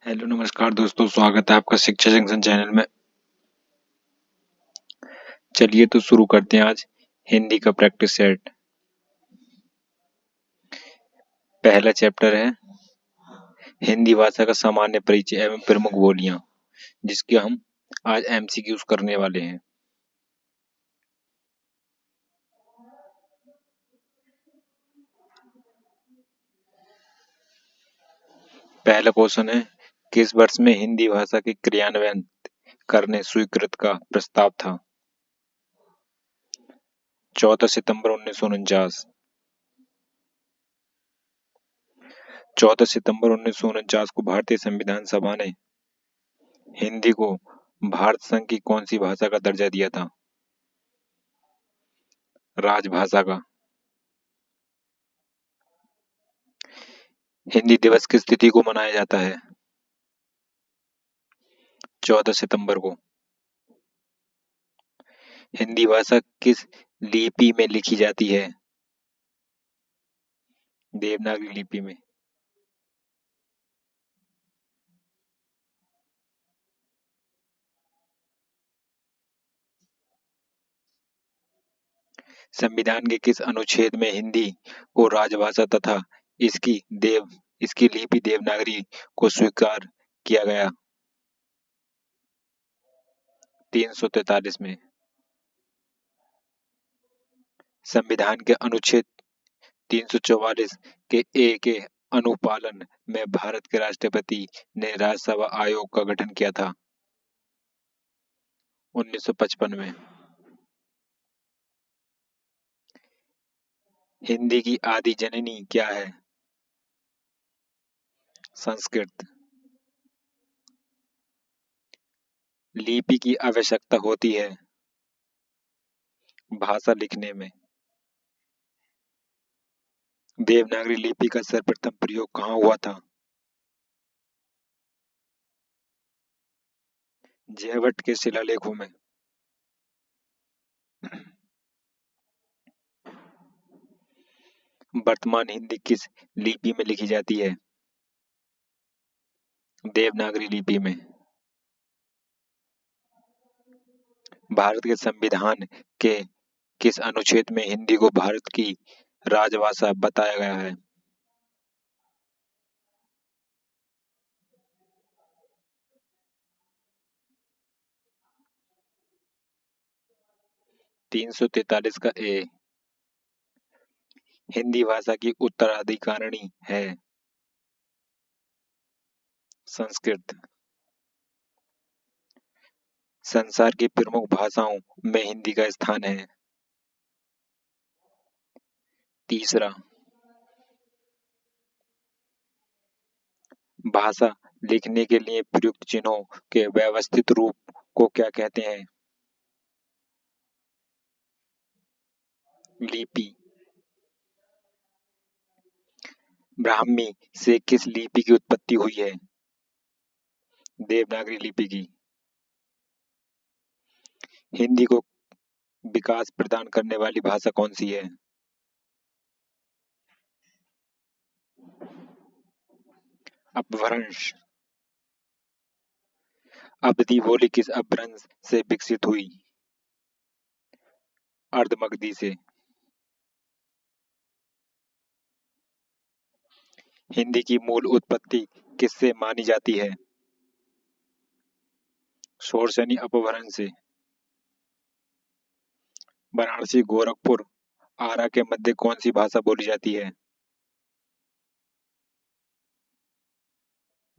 Hello नमस्कार दोस्तों, स्वागत है आपका शिक्षा जंक्शन चैनल में। चलिए तो शुरू करते हैं आज हिंदी का प्रैक्टिस सेट। पहला चैप्टर है हिंदी भाषा का सामान्य परिचय एवं प्रमुख बोलियां, जिसके हम आज एमसीक्यूज करने वाले हैं। पहला क्वेश्चन है, किस वर्ष में हिंदी भाषा के क्रियान्वयन करने स्वीकृत का प्रस्ताव था? 14 सितंबर 1949। 14 सितंबर 1949 को भारतीय संविधान सभा ने हिंदी को भारत संघ की कौन सी भाषा का दर्जा दिया था? राजभाषा का। हिंदी दिवस किस तिथि को मनाया जाता है? 14 सितंबर को। हिंदी भाषा किस लिपि में लिखी जाती है? देवनागरी लिपि में। संविधान के किस अनुच्छेद में हिंदी को राजभाषा तथा इसकी लिपि देवनागरी को स्वीकार किया गया? 343 में। संविधान के अनुच्छेद 344 के ए के अनुपालन में भारत के राष्ट्रपति ने राज्यसभा आयोग का गठन किया था? 1955 में। हिंदी की आदि जननी क्या है? संस्कृत। लिपि की आवश्यकता होती है भाषा लिखने में। देवनागरी लिपि का सर्वप्रथम प्रयोग कहाँ हुआ था? जयवट के शिलालेखों में। वर्तमान हिंदी किस लिपि में लिखी जाती है? देवनागरी लिपि में। भारत के संविधान के किस अनुच्छेद में हिंदी को भारत की राजभाषा बताया गया है? तीन सौ तैतालीस का ए। हिंदी भाषा की उत्तराधिकारिणी है संस्कृत। संसार की प्रमुख भाषाओं में हिंदी का स्थान है तीसरा। भाषा लिखने के लिए प्रयुक्त चिन्हों के व्यवस्थित रूप को क्या कहते हैं? लिपि। ब्राह्मी से किस लिपि की उत्पत्ति हुई है? देवनागरी लिपि की। हिंदी को विकास प्रदान करने वाली भाषा कौन सी है? अपभ्रंश। अवधी बोली किस अपभ्रंश से विकसित हुई? अर्धमगधी से। हिंदी की मूल उत्पत्ति किससे मानी जाती है? शोरसेनी अपभ्रंश से। वाराणसी, गोरखपुर, आरा के मध्य कौन सी भाषा बोली जाती है?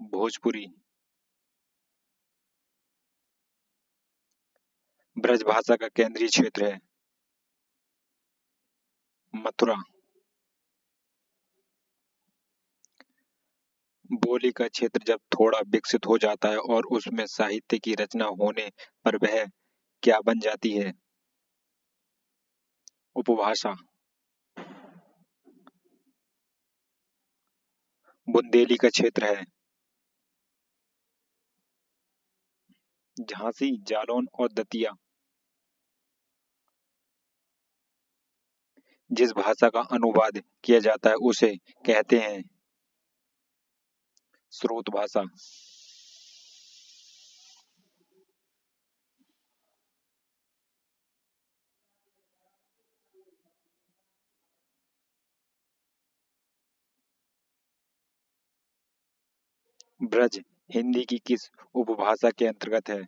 भोजपुरी। ब्रज भाषा का केंद्रीय क्षेत्र है मथुरा। बोली का क्षेत्र जब थोड़ा विकसित हो जाता है और उसमें साहित्य की रचना होने पर वह क्या बन जाती है? उपभाषा। बुंदेली का क्षेत्र है झांसी, जालौन और दतिया। जिस भाषा का अनुवाद किया जाता है उसे कहते हैं स्रोत भाषा। ब्रज हिंदी की किस उपभाषा के अंतर्गत है?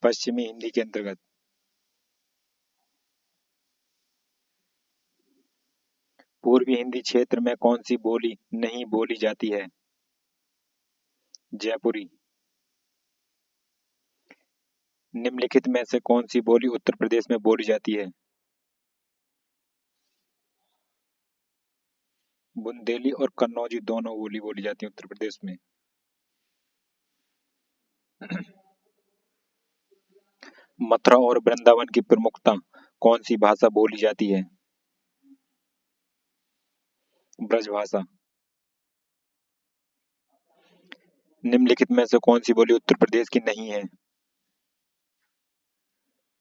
पश्चिमी हिंदी के अंतर्गत। पूर्वी हिंदी क्षेत्र में कौन सी बोली नहीं बोली जाती है? जयपुरी। निम्नलिखित में से कौन सी बोली उत्तर प्रदेश में बोली जाती है? बुंदेली और कन्नौजी दोनों बोली बोली जाती है उत्तर प्रदेश में। मथुरा और वृंदावन की प्रमुखता कौन सी भाषा बोली जाती है? ब्रजभाषा। निम्नलिखित में से कौन सी बोली उत्तर प्रदेश की नहीं है?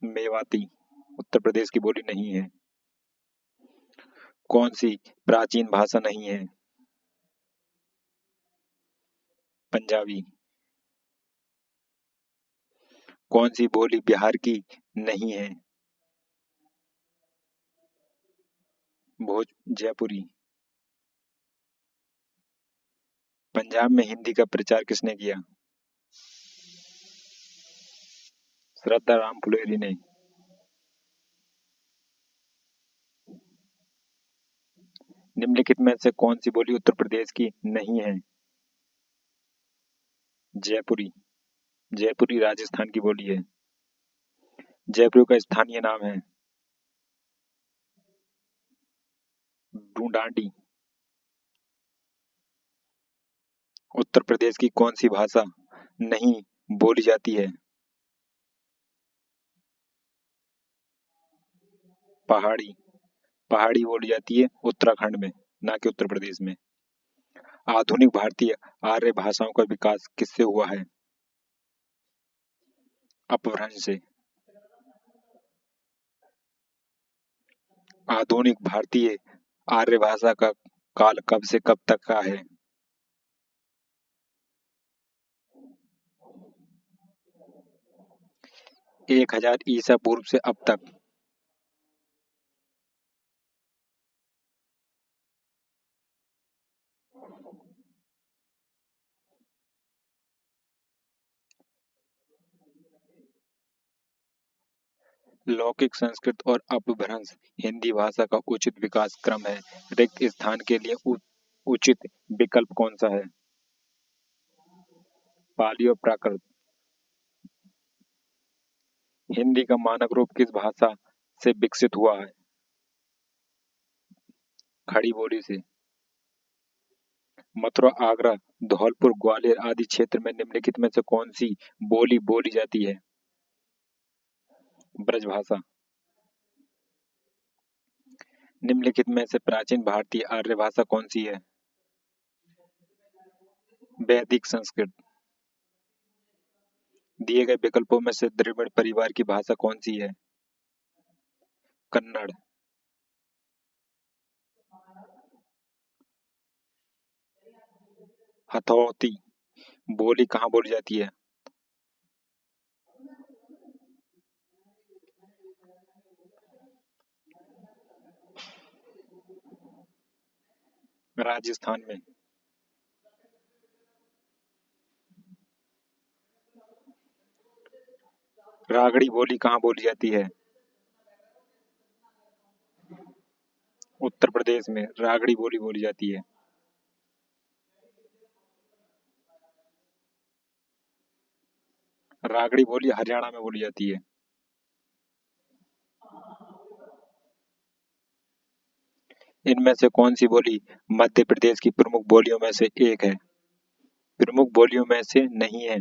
मेवाती उत्तर प्रदेश की बोली नहीं है। कौन सी प्राचीन भाषा नहीं है? पंजाबी। कौन सी बोली बिहार की नहीं है? भोज जयपुरी। पंजाब में हिंदी का प्रचार किसने किया? श्रद्धा राम फुलेरी ने। निम्नलिखित में से कौन सी बोली उत्तर प्रदेश की नहीं है? जयपुरी। जयपुरी राजस्थान की बोली है। जयपुर का स्थानीय नाम है ढूंढाडी। उत्तर प्रदेश की कौन सी भाषा नहीं बोली जाती है? पहाड़ी। पहाड़ी बोली जाती है उत्तराखंड में, ना कि उत्तर प्रदेश में। आधुनिक भारतीय आर्य भाषाओं का विकास किससे हुआ है? अपभ्रंश से। आधुनिक भारतीय आर्य भाषा का काल कब से कब तक का है? 1000 ईसा पूर्व से अब तक। लौकिक संस्कृत और अपभ्रंश हिंदी भाषा का उचित विकास क्रम है। रिक्त स्थान के लिए उचित विकल्प कौन सा है? पाली और प्राकृत। हिंदी का मानक रूप किस भाषा से विकसित हुआ है? खड़ी बोली से। मथुरा, आगरा, धौलपुर, ग्वालियर आदि क्षेत्र में निम्नलिखित में से कौन सी बोली बोली जाती है? ब्रजभाषा। निम्नलिखित में से प्राचीन भारतीय आर्य भाषा कौन सी है? वैदिक संस्कृत। दिए गए विकल्पों में से द्रविड़ परिवार की भाषा कौन सी है? कन्नड़। हथौती बोली कहाँ बोली जाती है? राजस्थान में। रागड़ी बोली कहाँ बोली जाती है? उत्तर प्रदेश में रागड़ी बोली बोली जाती है। रागड़ी बोली हरियाणा में बोली जाती है। इनमें से कौन सी बोली मध्य प्रदेश की प्रमुख बोलियों में से एक है? प्रमुख बोलियों में से नहीं है।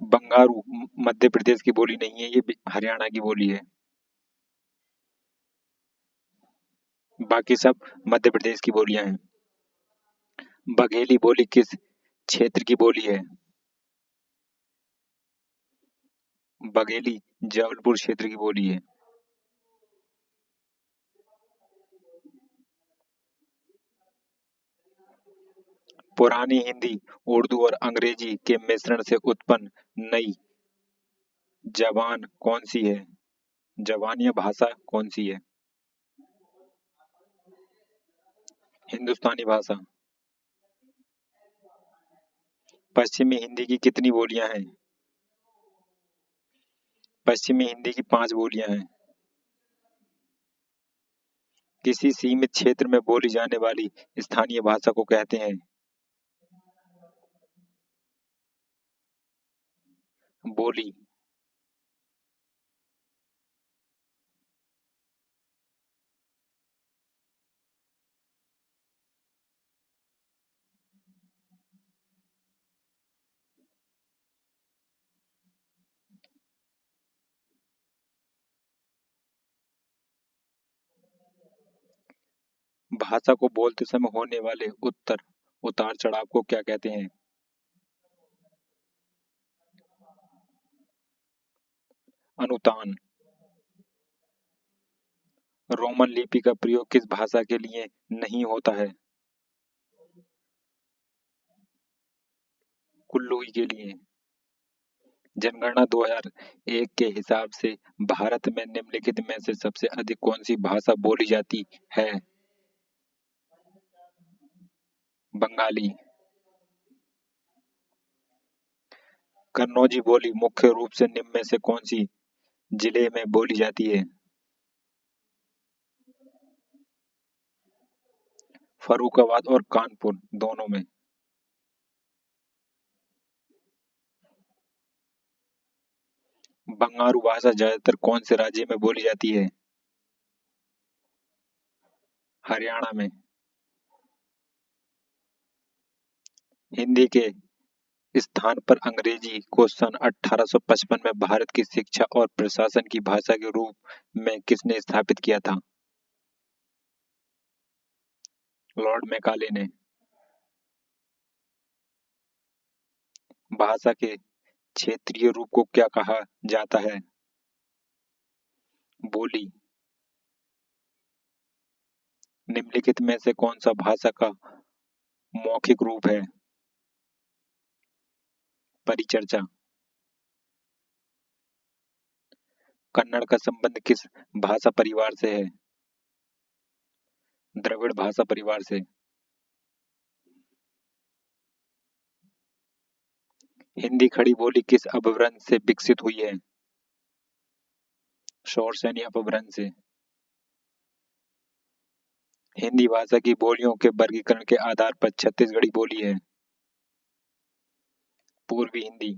बंगारू मध्य प्रदेश की बोली नहीं है, ये हरियाणा की बोली है। बाकी सब मध्य प्रदेश की बोलियां हैं। बघेली बोली किस क्षेत्र की बोली है? बघेली जबलपुर क्षेत्र की बोली है। पुरानी हिंदी, उर्दू और अंग्रेजी के मिश्रण से उत्पन्न नई जबान कौन सी है? जवानिया भाषा कौन सी है? हिंदुस्तानी भाषा। पश्चिमी हिंदी की कितनी बोलियां हैं? पश्चिमी हिंदी की 5 बोलियां हैं। किसी सीमित क्षेत्र में बोली जाने वाली स्थानीय भाषा को कहते हैं? बोली। भाषा को बोलते समय होने वाले उतार चढ़ाव को क्या कहते हैं? अनुतान। रोमन लिपि का प्रयोग किस भाषा के लिए नहीं होता है? कुल्लूई के लिए। जनगणना 2001 के हिसाब से भारत में निम्नलिखित में से सबसे अधिक कौन सी भाषा बोली जाती है? बंगाली। कन्नौजी बोली मुख्य रूप से निम्न में से कौन सी जिले में बोली जाती है? फर्रुखाबाद और कानपुर दोनों में। बंगारू भाषा ज्यादातर कौन से राज्य में बोली जाती है? हरियाणा में। हिंदी के स्थान पर अंग्रेजी को सन 1855 में भारत की शिक्षा और प्रशासन की भाषा के रूप में किसने स्थापित किया था? लॉर्ड मैकाले ने। भाषा के क्षेत्रीय रूप को क्या कहा जाता है? बोली। निम्नलिखित में से कौन सा भाषा का मौखिक रूप है? परिचर्चा। कन्नड़ का संबंध किस भाषा परिवार से है? द्रविड़ भाषा परिवार से। हिंदी खड़ी बोली किस अपभ्रंश से विकसित हुई है? शौरसेनी अपभ्रंश से। हिंदी भाषा की बोलियों के वर्गीकरण के आधार पर छत्तीसगढ़ी बोली है। पूर्वी हिंदी।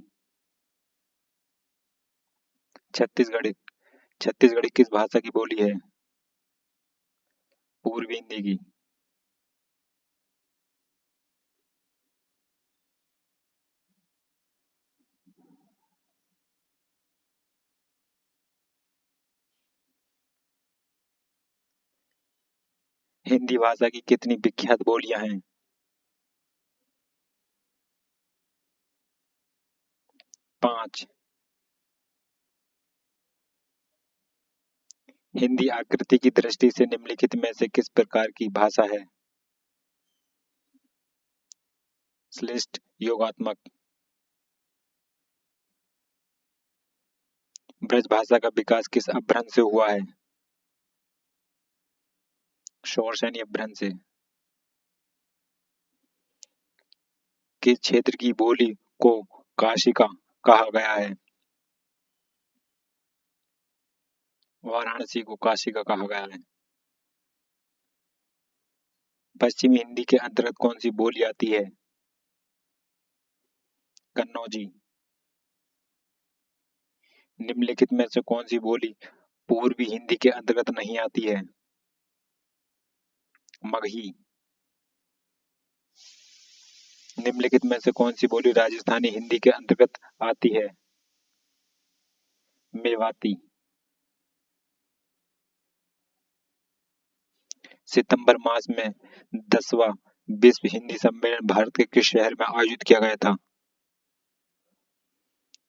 छत्तीसगढ़ी छत्तीसगढ़ी किस भाषा की बोली है? पूर्वी हिंदी की। हिंदी भाषा की कितनी विख्यात बोलियां हैं? 5। हिंदी आकृति की दृष्टि से निम्नलिखित में से किस प्रकार की भाषा है? श्लिष्ट योगात्मक। ब्रज भाषा का विकास किस अपभ्रंश से हुआ है? शौरसेनी अपभ्रंश से। किस क्षेत्र की बोली को काशिका कहा गया है? वाराणसी को काशिका कहा गया है। पश्चिमी हिंदी के अंतर्गत कौन सी बोली आती है? कन्नौजी। निम्नलिखित में से कौन सी बोली पूर्वी हिंदी के अंतर्गत नहीं आती है? मगही। निम्नलिखित में से कौन सी बोली राजस्थानी हिंदी के अंतर्गत आती है? मेवाती। सितंबर मास में 10वां विश्व हिंदी सम्मेलन भारत के किस शहर में आयोजित किया गया था?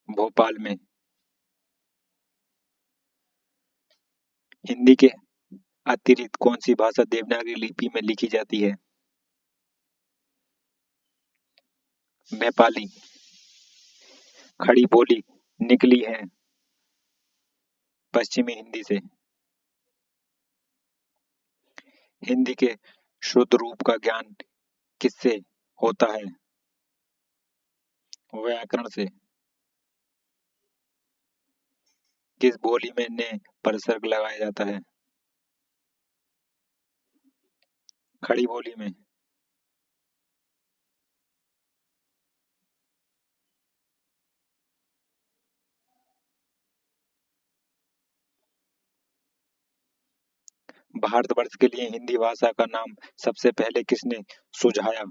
भोपाल में। हिंदी के अतिरिक्त कौन सी भाषा देवनागरी लिपि में लिखी जाती है? नेपाली। खड़ी बोली निकली है। पश्चिमी हिंदी से। हिंदी के शुद्ध रूप का ज्ञान किससे होता है? व्याकरण से। किस बोली में ने परसर्ग लगाया जाता है? खड़ी बोली में। भारतवर्ष के लिए हिंदी भाषा का नाम सबसे पहले किसने सुझाया?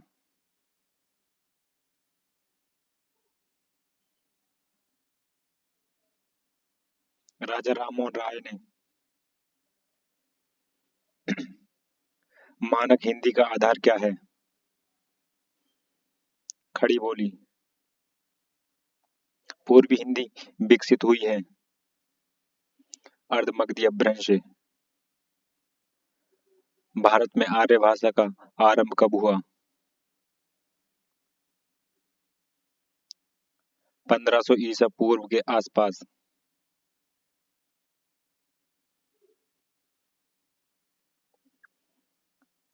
राजा राममोहन राय ने। मानक हिंदी का आधार क्या है? खड़ी बोली। पूर्वी हिंदी विकसित हुई है अर्धमगधी अपभ्रंश से। भारत में आर्य भाषा का आरंभ कब हुआ? 1500 ईसा पूर्व के आसपास।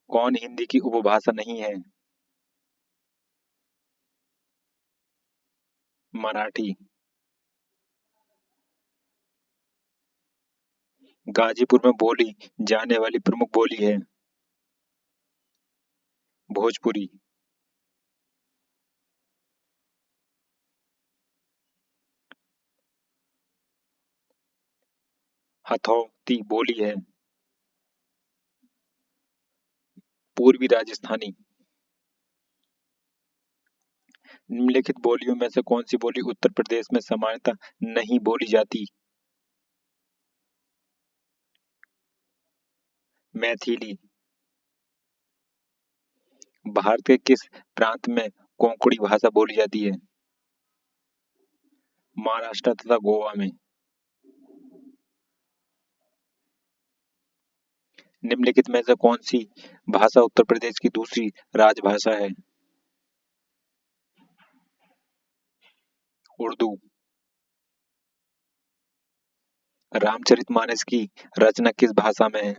कौन हिंदी की उपभाषा नहीं है? मराठी। गाजीपुर में बोली जाने वाली प्रमुख बोली है भोजपुरी। हथौती बोली है पूर्वी राजस्थानी। निम्नलिखित बोलियों में से कौन सी बोली उत्तर प्रदेश में सामान्यतः नहीं बोली जाती? मैथिली। भारत के किस प्रांत में कोंकणी भाषा बोली जाती है? महाराष्ट्र तथा गोवा में। निम्नलिखित में से कौन सी भाषा उत्तर प्रदेश की दूसरी राजभाषा है? उर्दू। रामचरितमानस की रचना किस भाषा में है?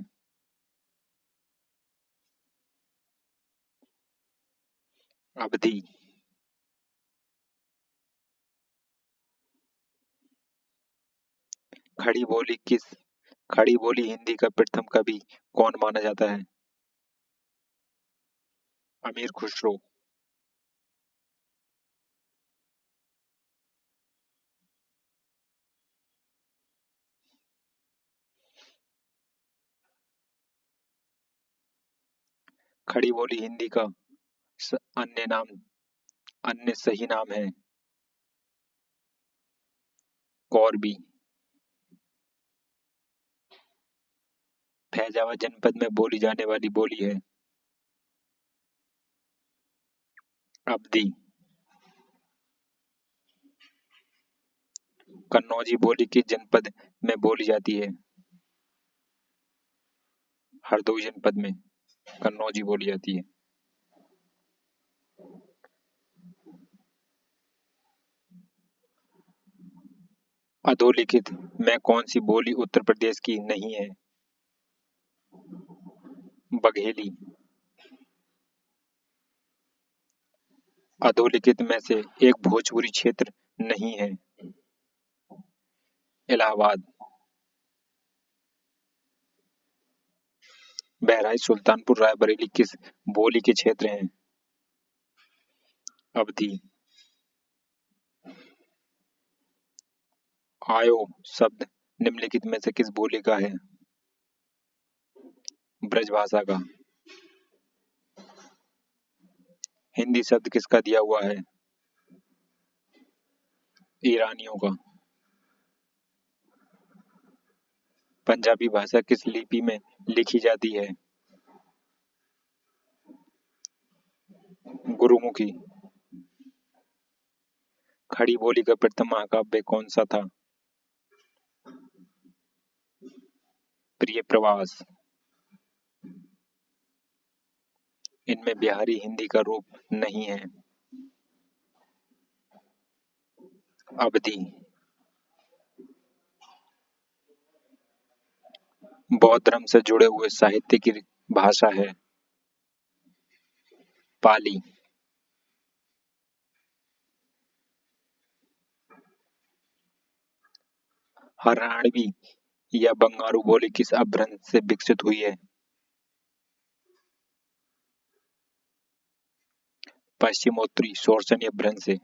अवधी। खड़ी बोली किस खड़ी बोली हिंदी का प्रथम कवि कौन माना जाता है? अमीर खुसरो। खड़ी बोली हिंदी का अन्य नाम अन्य सही नाम है कौरबी। फैजाबाद जनपद में बोली जाने वाली बोली है अवधी। कन्नौजी बोली किस जनपद में बोली जाती है? हरदोई जनपद में कन्नौजी बोली जाती है। अधोलिखित में कौन सी बोली उत्तर प्रदेश की नहीं है? बघेली। अधोलिखित में से एक भोजपुरी क्षेत्र नहीं है? इलाहाबाद। बहराइच सुल्तानपुर रायबरेली किस बोली के क्षेत्र हैं? अवधी। आयो शब्द निम्नलिखित में से किस बोली का है? ब्रजभाषा का। हिंदी शब्द किसका दिया हुआ है? ईरानियों का। पंजाबी भाषा किस लिपि में लिखी जाती है? गुरुमुखी। खड़ी बोली का प्रथम महाकाव्य कौन सा था? प्रिय प्रवास। इनमें बिहारी हिंदी का रूप नहीं है। अवधी। बौद्ध धर्म से जुड़े हुए साहित्य की भाषा है? पाली। हरियाणवी या बंगारू बोली किस अपभ्रंश से विकसित हुई है? पश्चिमोत्तरी शोरसनीय अपभ्रंश से।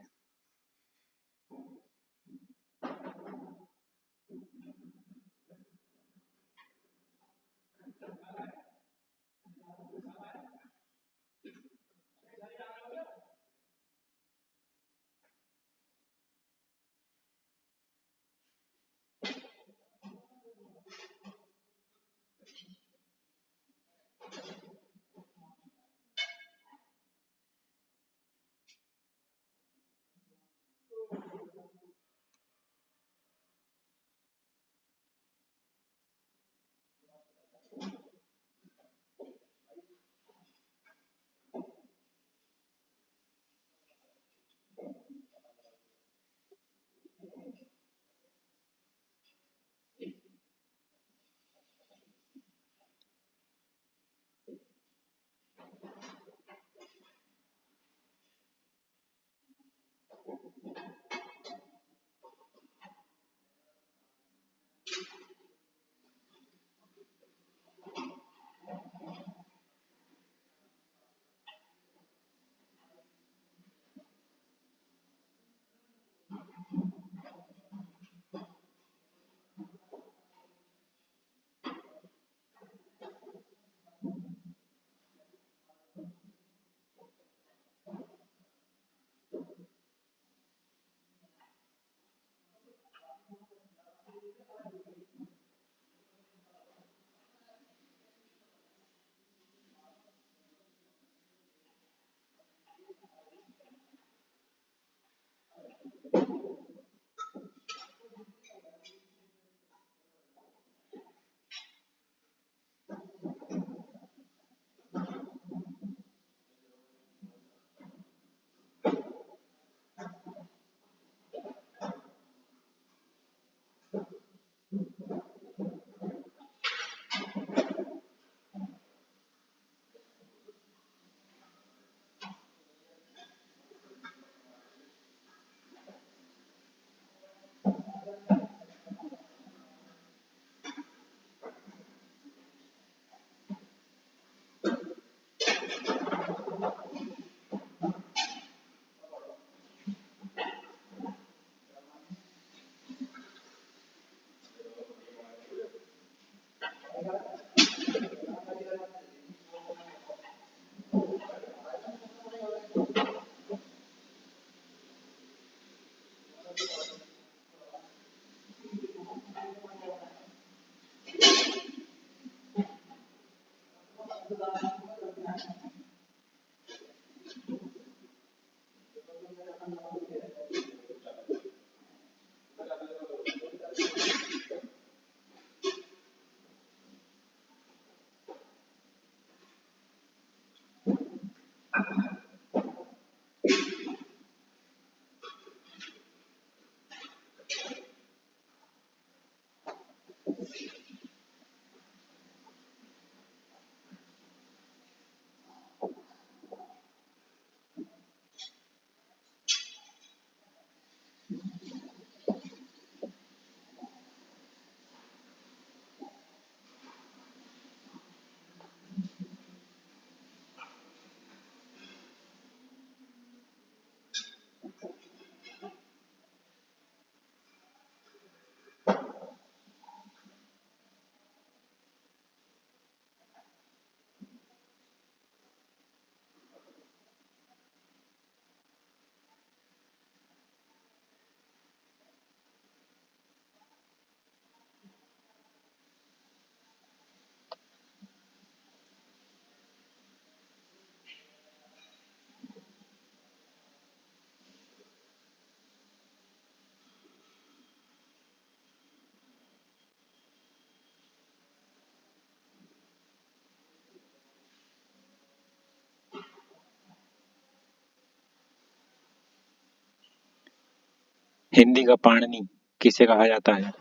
हिंदी का पाणिनि किसे कहा जाता है?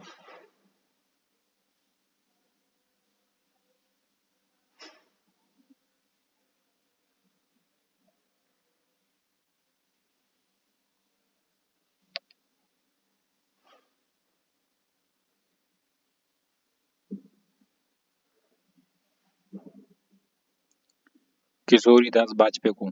किशोरीदास वाजपेयी को।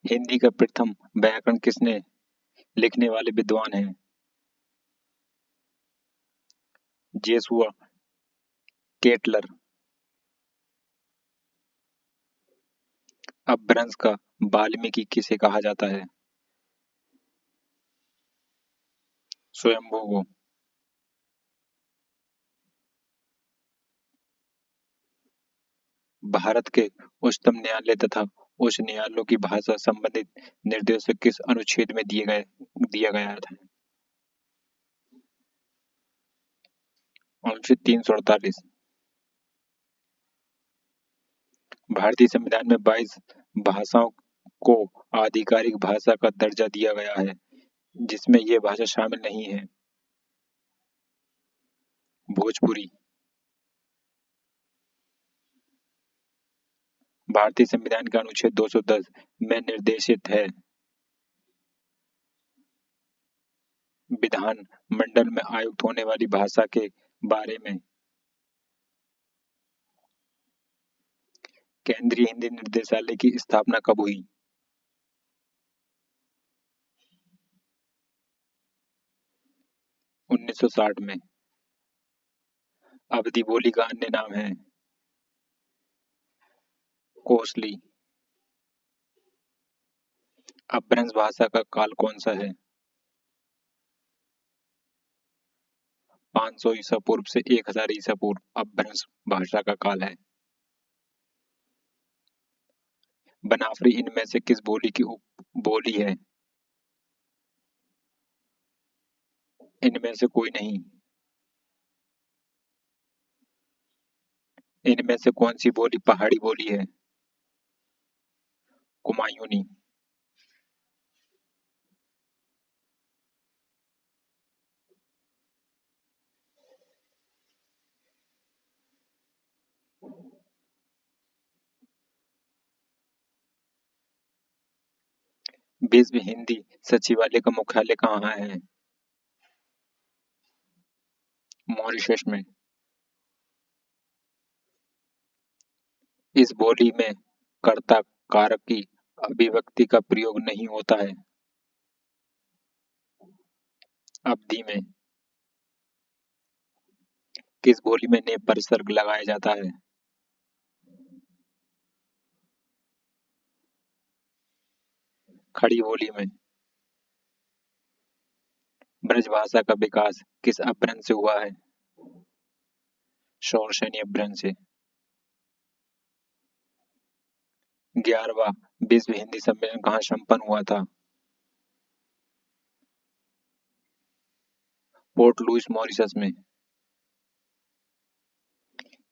हिंदी का प्रथम व्याकरण किसने लिखने वाले विद्वान हैं? जेसुआ केटलर। अपभ्रंश का वाल्मीकि किसे कहा जाता है? स्वयंभू को। भारत के उच्चतम न्यायालय तथा उच्च न्यायालयों की भाषा संबंधित निर्देशों किस अनुच्छेद में दिया गया था? अनुच्छेद 348। भारतीय संविधान में 22 भाषाओं को आधिकारिक भाषा का दर्जा दिया गया है, जिसमें ये भाषा शामिल नहीं है। भोजपुरी। भारतीय संविधान का अनुच्छेद 210 में निर्देशित है। विधान मंडल में आयुक्त होने वाली भाषा के बारे में। केंद्रीय हिंदी निर्देशालय की स्थापना कब हुई? 1960 में। अवधी बोली का अन्य नाम है कोसली। अपभ्रंश भाषा का काल कौन सा है? 500 ईसा पूर्व से 1000 ईसा पूर्व अपभ्रंश भाषा का काल है। बनाफरी इनमें से किस बोली की उपबोली है? इनमें से कोई नहीं। इनमें से कौन सी बोली पहाड़ी बोली है? कुमायूनी। विश्व हिंदी सचिवालय का मुख्यालय कहाँ है? मॉरिशस में। इस बोली में कर्ता कारक की अभिव्यक्ति का प्रयोग नहीं होता है। अवधि में। किस बोली में ने पर सर्ग लगाया जाता है? खड़ी बोली में। ब्रजभाषा का विकास किस अपभ्रंश से हुआ है? शौरसेनी अपभ्रंश से। 11वां विश्व हिंदी सम्मेलन कहाँ संपन्न हुआ था? पोर्ट लुइस मॉरिशस में।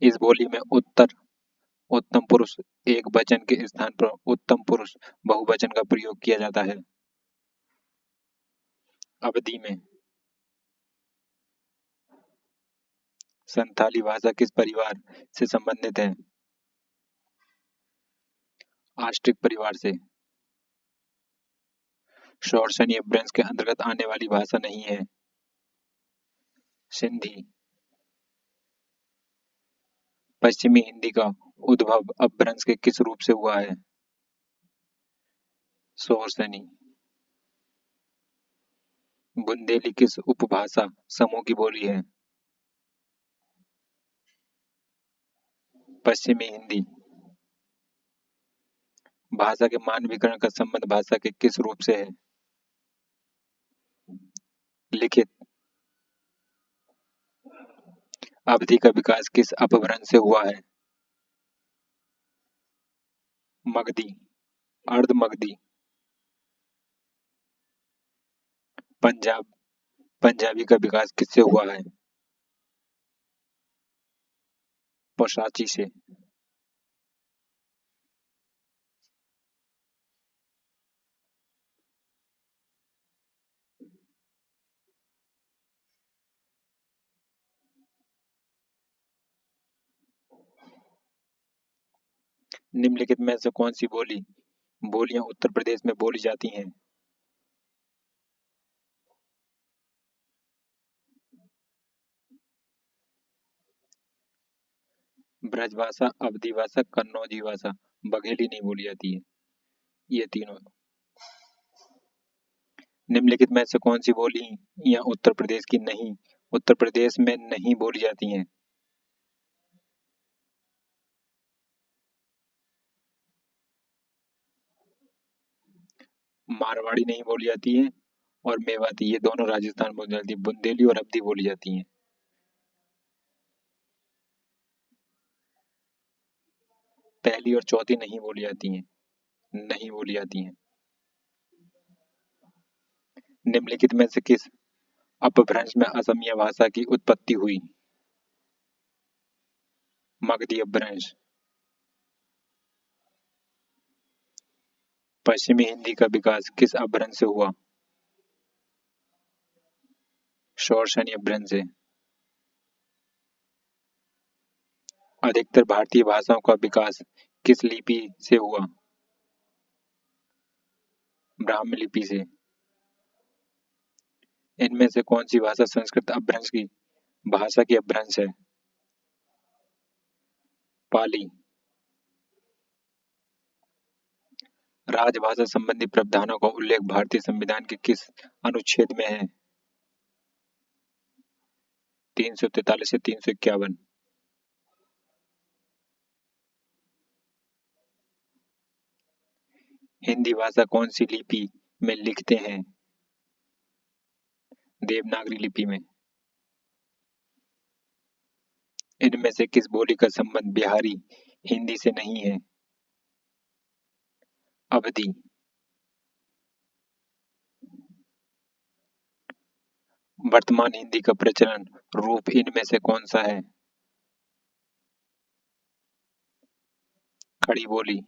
इस बोली में उत्तम पुरुष एक वचन के स्थान पर उत्तम पुरुष बहुवचन का प्रयोग किया जाता है। अवधि में। संथाली भाषा किस परिवार से संबंधित है? आस्ट्रिक परिवार से। शौरसेनी अपभ्रंश के अंतर्गत आने वाली भाषा नहीं है। सिंधी। पश्चिमी हिंदी का उद्भव अपभ्रंश के किस रूप से हुआ है? शौरसेनी। बुंदेली किस उपभाषा समूह की बोली है? पश्चिमी हिंदी। भाषा के मानवीकरण का संबंध भाषा के किस रूप से है? लिखित। अवधि का विकास किस अपभ्रंश से हुआ है? मगधी। अर्ध मगधी। पंजाबी का विकास किससे हुआ है? पोशाची से। निम्नलिखित में से कौन सी बोलियां उत्तर प्रदेश में बोली जाती हैं? ब्रजभाषा, अवधी भाषा, कन्नौजी भाषा। बघेली नहीं बोली जाती है। ये तीनों। निम्नलिखित में से कौन सी बोली या उत्तर प्रदेश की नहीं, उत्तर प्रदेश में नहीं बोली जाती हैं? मारवाड़ी नहीं बोली जाती है और मेवाती, ये दोनों राजस्थान में बोली जाती है। बुंदेली और अवधी बोली जाती हैं। पहली और चौथी नहीं बोली जाती हैं। नहीं बोली जाती हैं। निम्नलिखित में से किस अपभ्रंश में असमिया भाषा की उत्पत्ति हुई? मगधी अपभ्रंश। पश्चिमी हिंदी का विकास किस अपभ्रंश से हुआ? शौर्षणी अपभ्रंश से। अधिकतर भारतीय भाषाओं का विकास किस लिपि से हुआ? ब्राह्मी लिपि से। इनमें से कौन सी भाषा संस्कृत अपभ्रंश की भाषा की अपभ्रंश है? पाली। राजभाषा संबंधी प्रावधानों का उल्लेख भारतीय संविधान के किस अनुच्छेद में है? 343 से 351। हिंदी भाषा कौन सी लिपि में लिखते हैं? देवनागरी लिपि में। इनमें से किस बोली का संबंध बिहारी हिंदी से नहीं है? अवधी। वर्तमान हिंदी का प्रचलन रूप इनमें से कौन सा है? खड़ी बोली।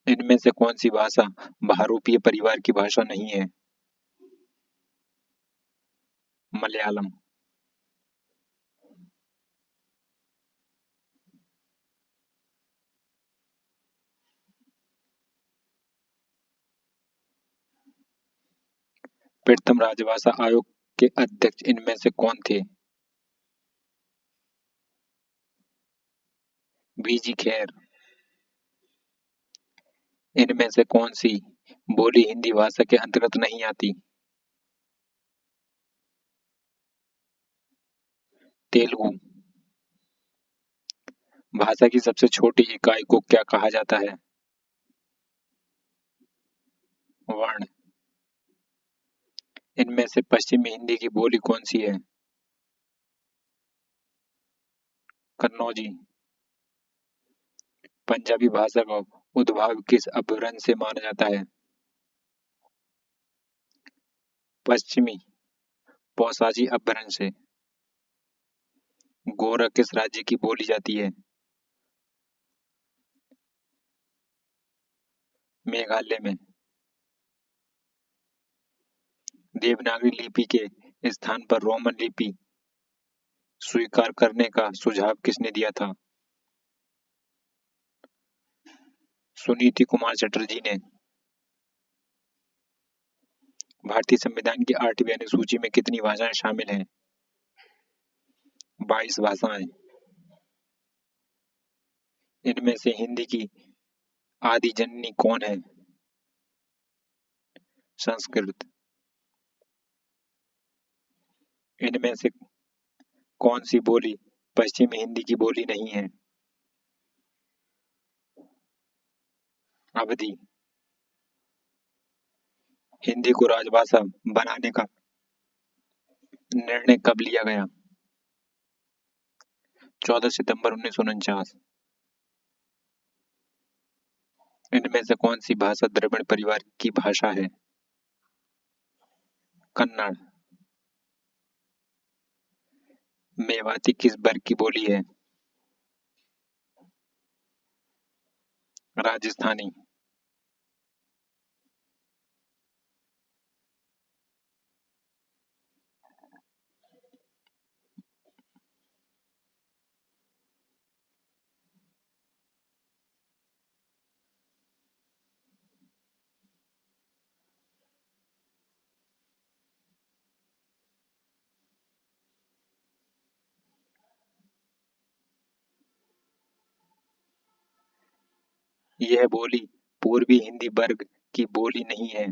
इनमें से कौन सी भाषा बहुरूपीय परिवार की भाषा नहीं है? मलयालम। प्रथम राजभाषा आयोग के अध्यक्ष इनमें से कौन थे? बीजी खैर। इनमें से कौन सी बोली हिंदी भाषा के अंतर्गत नहीं आती? तेलुगु। भाषा की सबसे छोटी इकाई को क्या कहा जाता है? वर्ण। इनमें से पश्चिमी हिंदी की बोली कौन सी है? कन्नौजी। पंजाबी भाषा का उद्भव किस अपभ्रंश से माना जाता है? पश्चिमी पौसाजी अपभ्रंश से। गोरा किस राज्य की बोली जाती है? मेघालय में। देवनागरी लिपि के स्थान पर रोमन लिपि स्वीकार करने का सुझाव किसने दिया था? सुनीति कुमार चटर्जी ने। भारतीय संविधान की 8वीं अनुसूची में कितनी भाषाएं शामिल हैं? 22 भाषाएं। इनमें से हिंदी की आदि जननी कौन है? संस्कृत। इनमें से कौन सी बोली पश्चिमी हिंदी की बोली नहीं है? अवधि। हिंदी को राजभाषा बनाने का निर्णय कब लिया गया? 14 सितंबर 1949। इनमें से कौन सी भाषा द्रविड़ परिवार की भाषा है? कन्नड़। मेवाती किस वर्ग की बोली है? राजस्थानी। यह बोली पूर्वी हिंदी वर्ग की बोली नहीं है।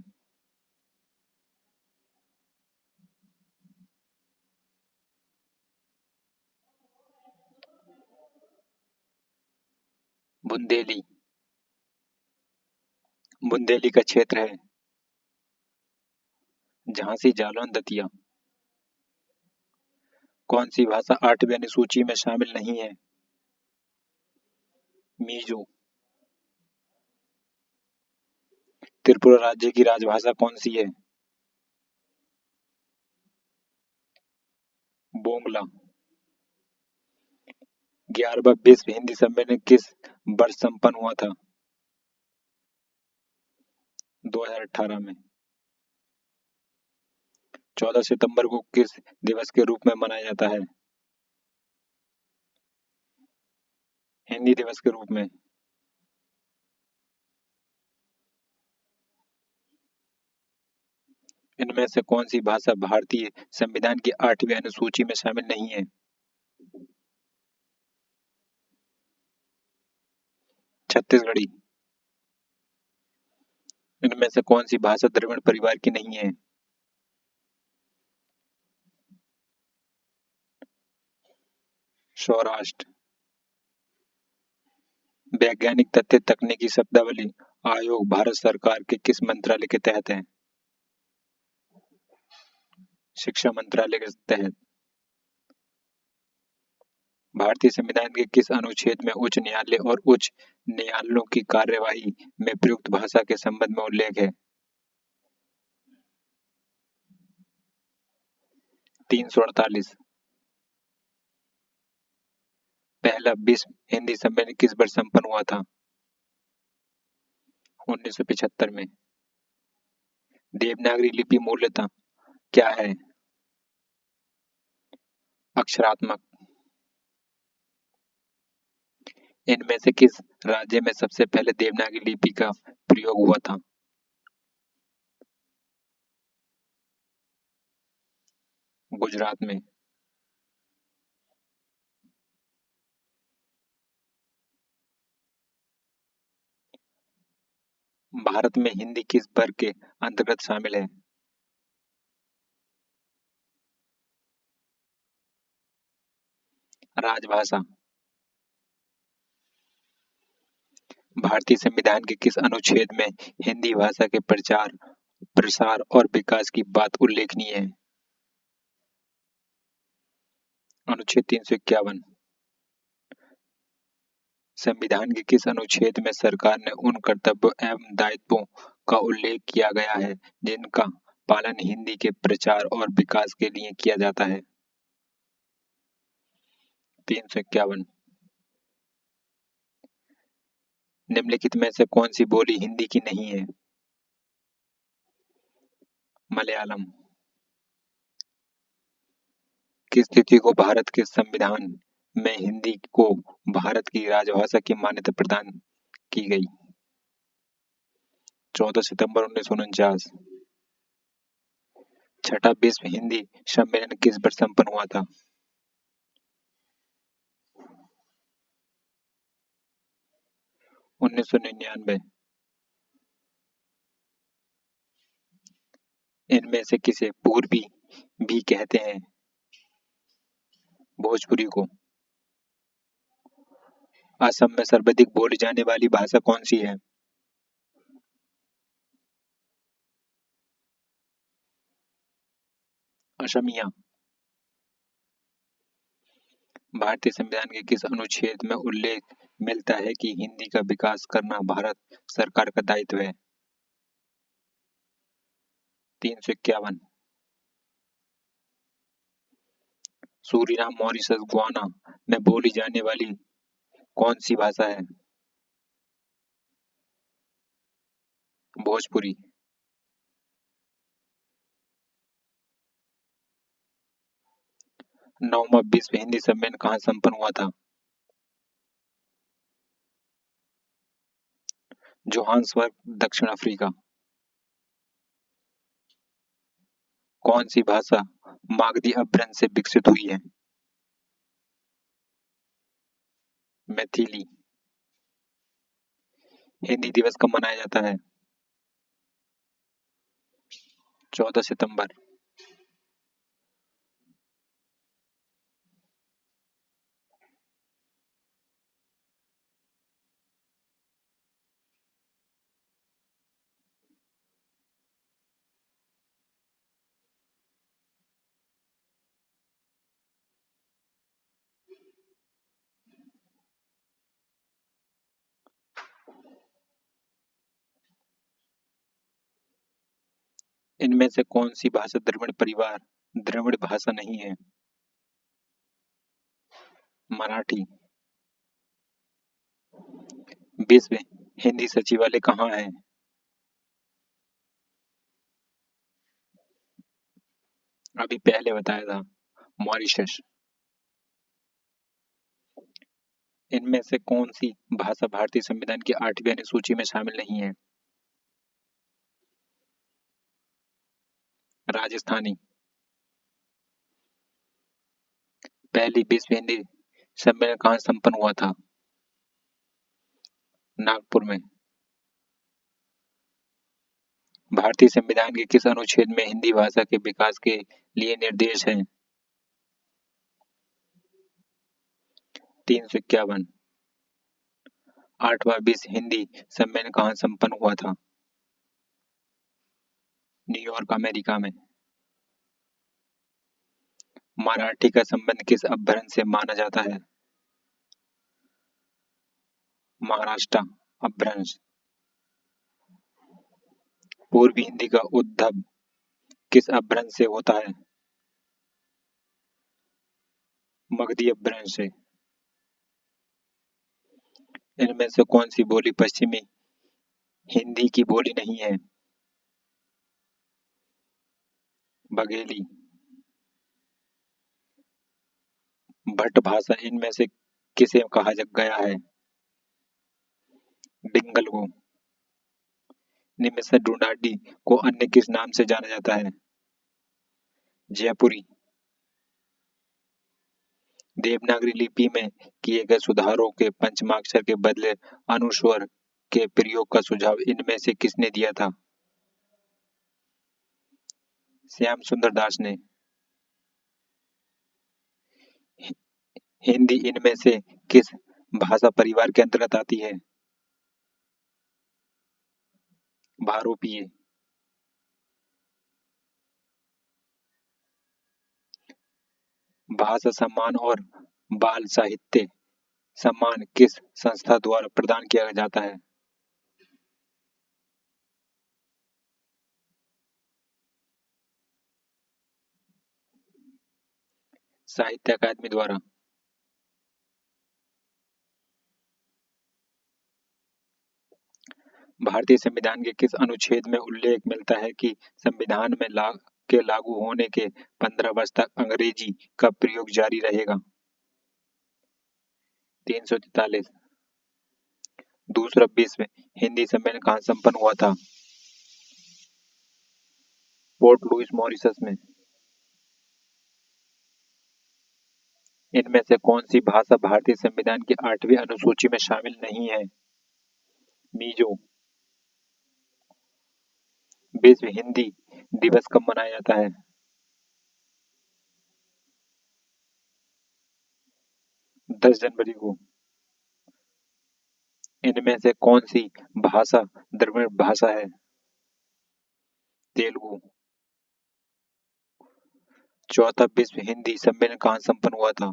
बुंदेली। बुंदेली का क्षेत्र है झांसी जालौन दतिया। कौन सी भाषा 8वीं अनुसूची में शामिल नहीं है? मीजो। त्रिपुरा राज्य की राजभाषा कौन सी है? बोंगला। 11वां विश्व हिंदी सम्मेलन किस वर्ष संपन्न हुआ था? 2018 में। 14 सितंबर को किस दिवस के रूप में मनाया जाता है? हिंदी दिवस के रूप में। इनमें से कौन सी भाषा भारतीय संविधान की 8वीं अनुसूची में शामिल नहीं है? छत्तीसगढ़ी। इनमें से कौन सी भाषा द्रविड़ परिवार की नहीं है? सौराष्ट्र। वैज्ञानिक तथ्य तकनीकी शब्दावली आयोग भारत सरकार के किस मंत्रालय के तहत है? शिक्षा मंत्रालय के तहत। भारतीय संविधान के किस अनुच्छेद में उच्च न्यायालय और उच्च न्यायालयों की कार्यवाही में प्रयुक्त भाषा के संबंध में उल्लेख है? 348। पहला विश्व हिंदी सम्मेलन किस वर्ष संपन्न हुआ था? 1975 में। देवनागरी लिपि मूलतः क्या है? अक्षरात्मक। इनमें से किस राज्य में सबसे पहले देवनागरी लिपि का प्रयोग हुआ था? गुजरात में। भारत में हिंदी किस वर्ग के अंतर्गत शामिल है? राजभाषा। भारतीय संविधान के किस अनुच्छेद में हिंदी भाषा के प्रचार प्रसार और विकास की बात उल्लेखनीय है? अनुच्छेद 351। संविधान के किस अनुच्छेद में सरकार ने उन कर्तव्यों एवं दायित्वों का उल्लेख किया गया है जिनका पालन हिंदी के प्रचार और विकास के लिए किया जाता है? 351। निम्नलिखित में से कौन सी बोली हिंदी की नहीं है? मलयालम। किस तिथि को भारत के संविधान में हिंदी को भारत की राजभाषा की मान्यता प्रदान की गई? 14 सितंबर 1949। छठा विश्व हिंदी सम्मेलन किस वर्ष संपन्न हुआ था? 1999। इनमें से किसे पूर्वी भी कहते हैं? भोजपुरी को। असम में सर्वाधिक बोली जाने वाली भाषा कौन सी है? असमिया। भारतीय संविधान के किस अनुच्छेद में उल्लेख मिलता है कि हिंदी का विकास करना भारत सरकार का दायित्व है? 351। सूरीनाम मॉरिशस गुयाना में बोली जाने वाली कौन सी भाषा है? भोजपुरी। 9वां विश्व हिंदी सम्मेलन कहाँ संपन्न हुआ था? जोहान्सबर्ग, दक्षिण अफ्रीका। कौन सी भाषा मागधी अपभ्रंश से विकसित हुई है? मैथिली। हिंदी दिवस कब मनाया जाता है? 14 सितंबर। इनमें से कौन सी भाषा द्रविड़ परिवार द्रविड़ भाषा नहीं है? मराठी। विश्व हिंदी सचिवालय कहाँ है? अभी पहले बताया था, मॉरिशस। इनमें से कौन सी भाषा भारतीय संविधान की 8वीं अनुसूची में शामिल नहीं है? राजस्थानी। पहली विश्व हिंदी सम्मेलन कहाँ संपन्न हुआ था? नागपुर में। भारतीय संविधान के किस अनुच्छेद में हिंदी भाषा के विकास के लिए निर्देश हैं? 351। 8वां विश्व हिंदी सम्मेलन कहाँ संपन्न हुआ था? न्यूयॉर्क, अमेरिका में। मराठी का संबंध किस अपभ्रंश से माना जाता है? महाराष्ट्र अपभ्रंश। पूर्वी हिंदी का उद्भव किस अपभ्रंश से होता है? मगधी अपभ्रंश से। इनमें से कौन सी बोली पश्चिमी हिंदी की बोली नहीं है? बघेली। भट्ट भाषा इनमें से किसे कहा गया है? डिंगल को। निमिषा ढूंढाडी को अन्य किस नाम से जाना जाता है? जयपुरी। देवनागरी लिपि में किए गए सुधारों के पंचमाक्षर के बदले अनुस्वर के प्रयोग का सुझाव इनमें से किसने दिया था? श्याम सुंदर दास ने। हिंदी इनमें से किस भाषा परिवार के अंतर्गत आती है? भारोपीय। भाषा सम्मान और बाल साहित्य सम्मान किस संस्था द्वारा प्रदान किया जाता है? साहित्य अकादमी द्वारा। भारतीय संविधान के किस अनुच्छेद में उल्लेख मिलता है कि संविधान में के लागू होने के 15 वर्ष तक अंग्रेजी का प्रयोग जारी रहेगा? 343। दूसरा विश्व हिंदी सम्मेलन कहाँ संपन्न हुआ था? पोर्ट लुइस, मॉरिशस में। इनमें से कौन सी भाषा भारतीय संविधान की 8वीं अनुसूची में शामिल नहीं है? मीजो। विश्व हिंदी दिवस कब मनाया जाता है? 10 जनवरी को। इनमें से कौन सी भाषा द्रविड़ भाषा है? तेलुगु। चौथा विश्व हिंदी सम्मेलन कहाँ संपन्न हुआ था?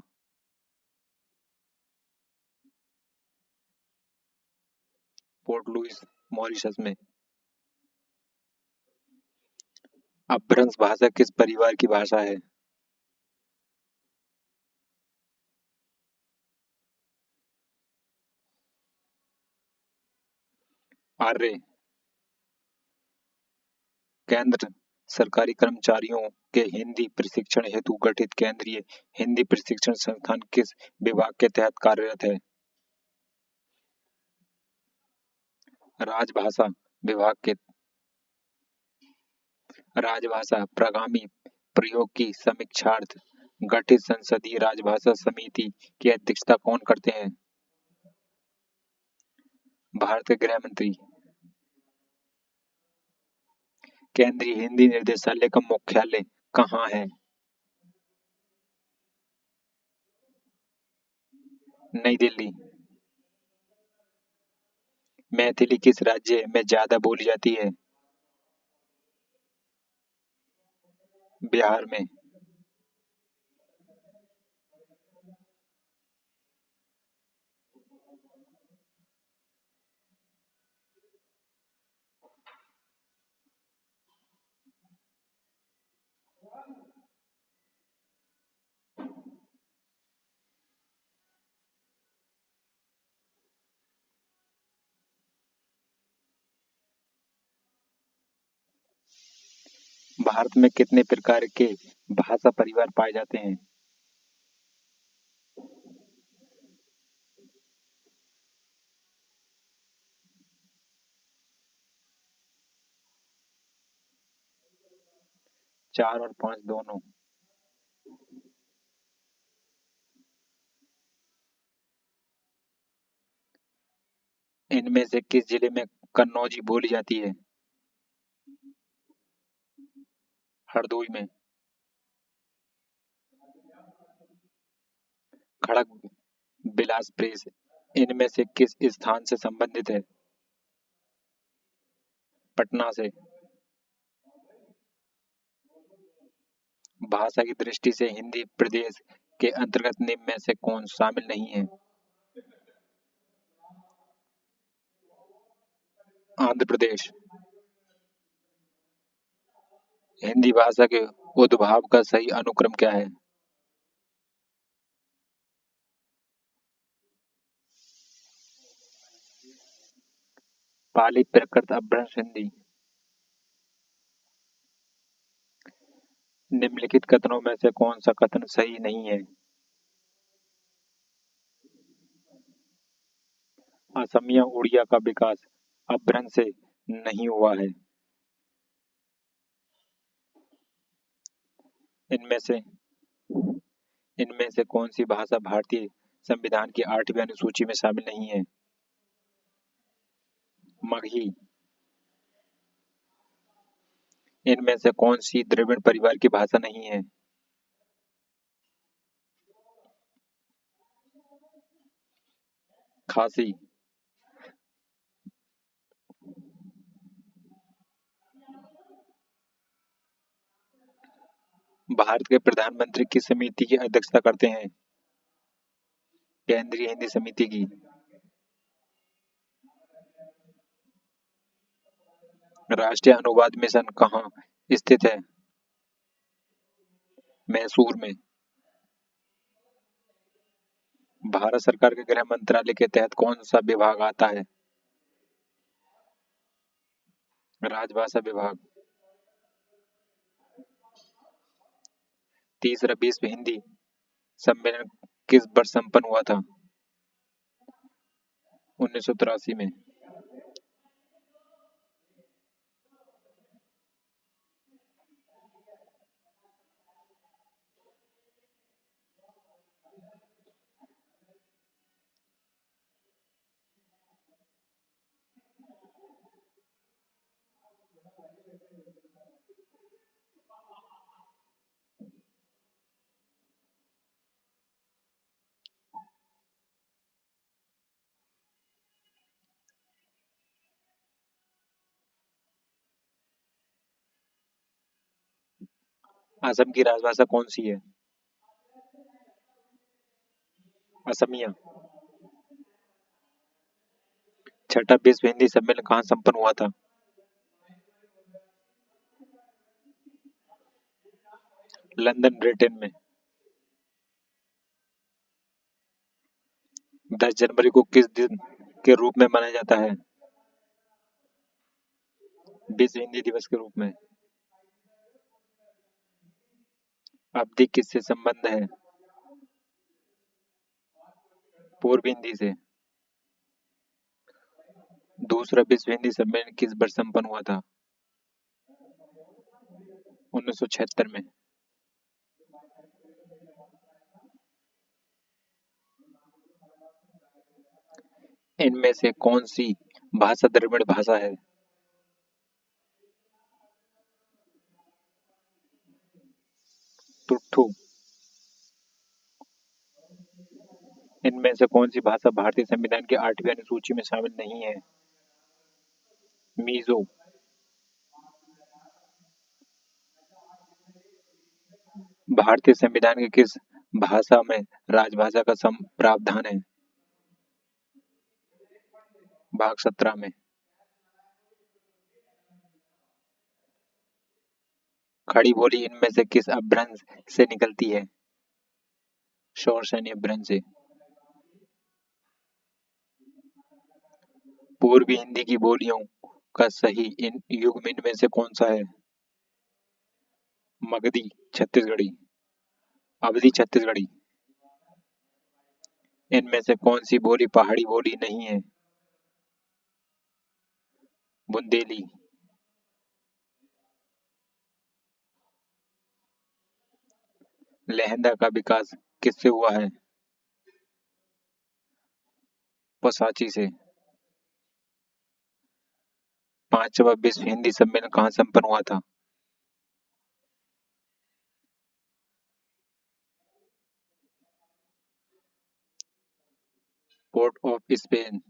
पोर्ट लुइस, मॉरिशस में। अपभ्रंश भाषा किस परिवार की भाषा है? आर्य। केंद्र सरकारी कर्मचारियों के हिंदी प्रशिक्षण हेतु गठित केंद्रीय हिंदी प्रशिक्षण संस्थान किस विभाग के तहत कार्यरत है? राजभाषा विभाग के। राजभाषा प्रगामी प्रयोग की समीक्षार्थ गठित संसदीय राजभाषा समिति की अध्यक्षता कौन करते हैं? भारत के गृह मंत्री। केंद्रीय हिंदी निर्देशालय का मुख्यालय कहाँ है? नई दिल्ली। मैथिली किस राज्य में ज्यादा बोली जाती है? बिहार में। भारत में कितने प्रकार के भाषा परिवार पाए जाते हैं? 4 और 5 दोनों। इनमें से किस जिले में कन्नौजी बोली जाती है? हरदोई में। खड़ग बिलास प्रेस इनमें से किस स्थान से संबंधित है? पटना से। भाषा की दृष्टि से हिंदी प्रदेश के अंतर्गत निम्न में से कौन शामिल नहीं है? आंध्र प्रदेश। हिंदी भाषा के उद्भव का सही अनुक्रम क्या है? पाली प्राकृत अपभ्रंश हिंदी। निम्नलिखित कथनों में से कौन सा कथन सही नहीं है? असमिया उड़िया का विकास अपभ्रंश से नहीं हुआ है। इनमें से इनमें से कौन सी भाषा भारतीय संविधान की 8वीं अनुसूची में शामिल नहीं है? मगही। इनमें से कौन सी द्रविड़ परिवार की भाषा नहीं है? खासी। भारत के प्रधानमंत्री किस समिति की अध्यक्षता करते हैं? केंद्रीय हिंदी समिति की। राष्ट्रीय अनुवाद मिशन कहाँ स्थित है? मैसूर में। भारत सरकार के गृह मंत्रालय के तहत कौन सा विभाग आता है? राजभाषा विभाग। तीसरा विश्व हिंदी सम्मेलन किस वर्ष संपन्न हुआ था? 1983 में। असम की राजभाषा कौन सी है? असमिया। छठा विश्व हिंदी सम्मेलन कहाँ संपन्न हुआ था? लंदन ब्रिटेन में। 10 जनवरी को किस दिन के रूप में मनाया जाता है? विश्व हिंदी दिवस के रूप में। अवधि किससे संबंध है? पूर्व हिंदी से। दूसरा विश्व हिंदी सम्मेलन किस वर्ष संपन्न हुआ था? 1976 में। इनमें से कौन सी भाषा द्रविड़ भाषा है? तुट्ठू। इनमें से कौन सी भाषा भारतीय संविधान की 8वीं अनुसूची में शामिल नहीं है? मीजो। भारतीय संविधान की किस भाषा में राजभाषा का प्रावधान है? भाग 17 में। खड़ी बोली इनमें से किस अपभ्रंश से निकलती है? शौरसेनी अपभ्रंश से। पूर्वी हिंदी की बोलियों का सही इन युग्म इनमें से कौन सा है? मगधी छत्तीसगढ़ी। अवधी छत्तीसगढ़ी। इनमें से कौन सी बोली पहाड़ी बोली नहीं है? बुंदेली। लहंदा का विकास किससे हुआ है? पसाची से। पांचवा विश्व हिंदी सम्मेलन कहाँ संपन्न हुआ था? Port of Spain.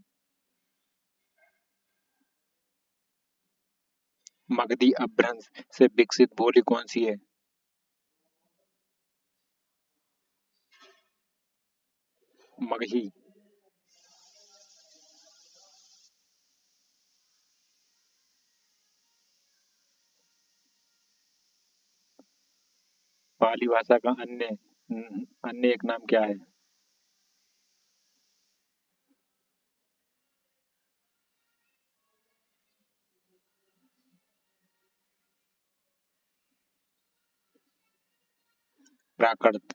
मगधी अपभ्रंश से विकसित बोली कौन सी है? मगही। पाली भाषा का अन्य एक नाम क्या है? प्राकृत।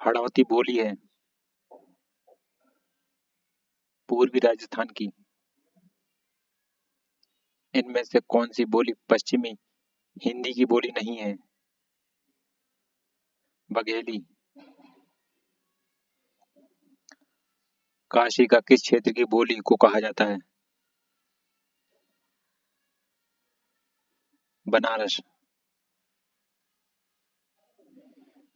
हड़ौती बोली है पूर्वी राजस्थान की। इनमें से कौन सी बोली पश्चिमी हिंदी की बोली नहीं है? बघेली। काशी का किस क्षेत्र की बोली को कहा जाता है? बनारस।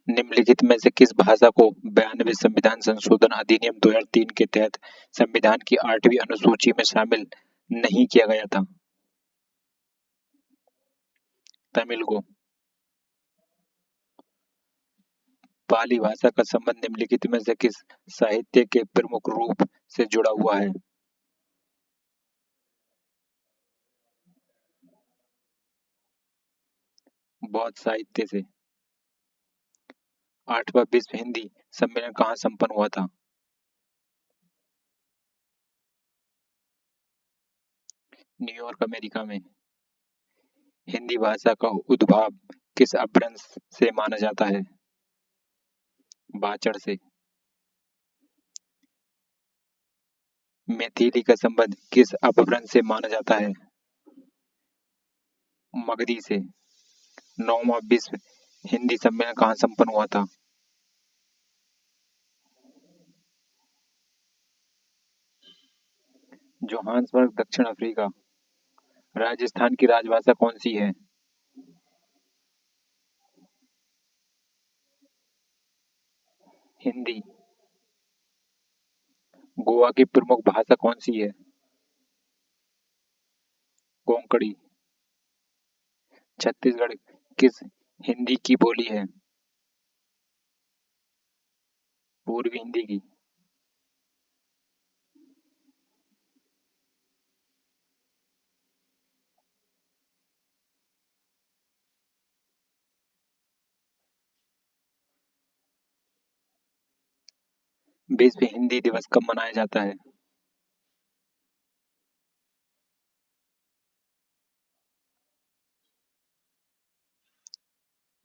निम्नलिखित में से किस भाषा को 92 संविधान संशोधन अधिनियम 2003 के तहत संविधान की 8वीं अनुसूची में शामिल नहीं किया गया था? तमिल को। पाली भाषा का संबंध निम्नलिखित में से किस साहित्य के प्रमुख रूप से जुड़ा हुआ है? बौद्ध साहित्य से। 8वां विश्व हिंदी सम्मेलन कहाँ संपन्न हुआ था? न्यूयॉर्क अमेरिका में। हिंदी भाषा का उद्भव किस अपभ्रंश से माना जाता है? बाचड़ से। मैथिली का संबंध किस अपभ्रंश से माना जाता है? मगधी से। 9वां विश्व हिंदी सम्मेलन कहाँ संपन्न हुआ था? जोहान्सबर्ग दक्षिण अफ्रीका। राजस्थान की राजभाषा कौन सी है? हिंदी। गोवा की प्रमुख भाषा कौन सी है? कोंकणी। छत्तीसगढ़ किस हिंदी की बोली है? पूर्वी हिंदी की। विश्व हिंदी दिवस कब मनाया जाता है?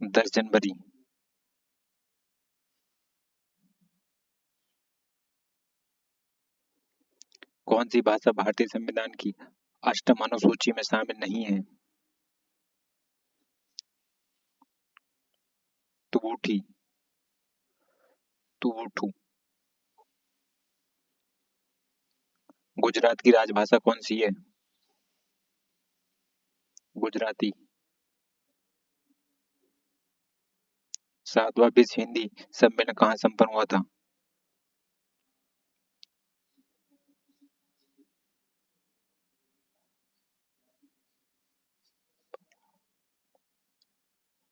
10 जनवरी। कौन सी भाषा भारतीय संविधान की 8वीं अनुसूची में शामिल नहीं है? तुबूठी। तुबुटु। गुजरात की राजभाषा कौन सी है? गुजराती। सातवां विश्व हिंदी सम्मेलन कहाँ संपन्न हुआ था?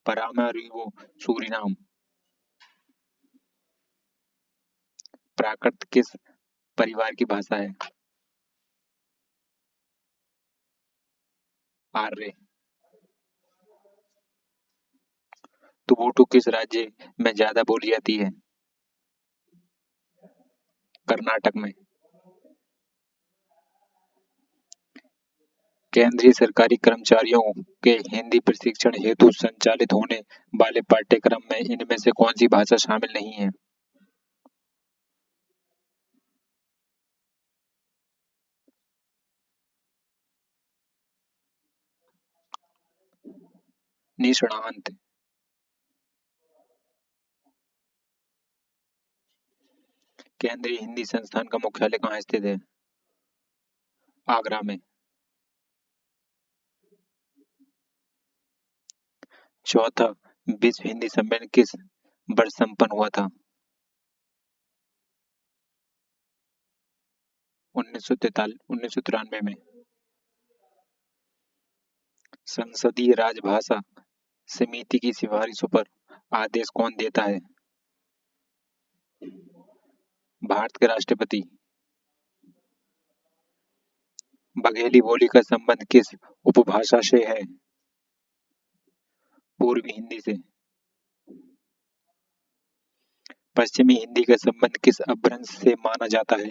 परामारिबो, सूरीनाम। प्राकृत किस परिवार की भाषा है? आर्य। तुबुटु किस राज्य में ज्यादा बोली जाती है? कर्नाटक में। केंद्रीय सरकारी कर्मचारियों के हिंदी प्रशिक्षण हेतु संचालित होने वाले पाठ्यक्रम में इनमें से कौन सी भाषा शामिल नहीं है? निष्णांत। केंद्रीय हिंदी संस्थान का मुख्यालय कहाँ स्थित है? आगरा में। चौथा विश्व हिंदी सम्मेलन किस वर्ष संपन्न हुआ था? 1993 में। संसदीय राजभाषा समिति की सिफारिशों पर आदेश कौन देता है? भारत के राष्ट्रपति। बघेली बोली का संबंध किस उपभाषा से है? पूर्वी हिंदी से। पश्चिमी हिंदी का संबंध किस अपभ्रंश से माना जाता है?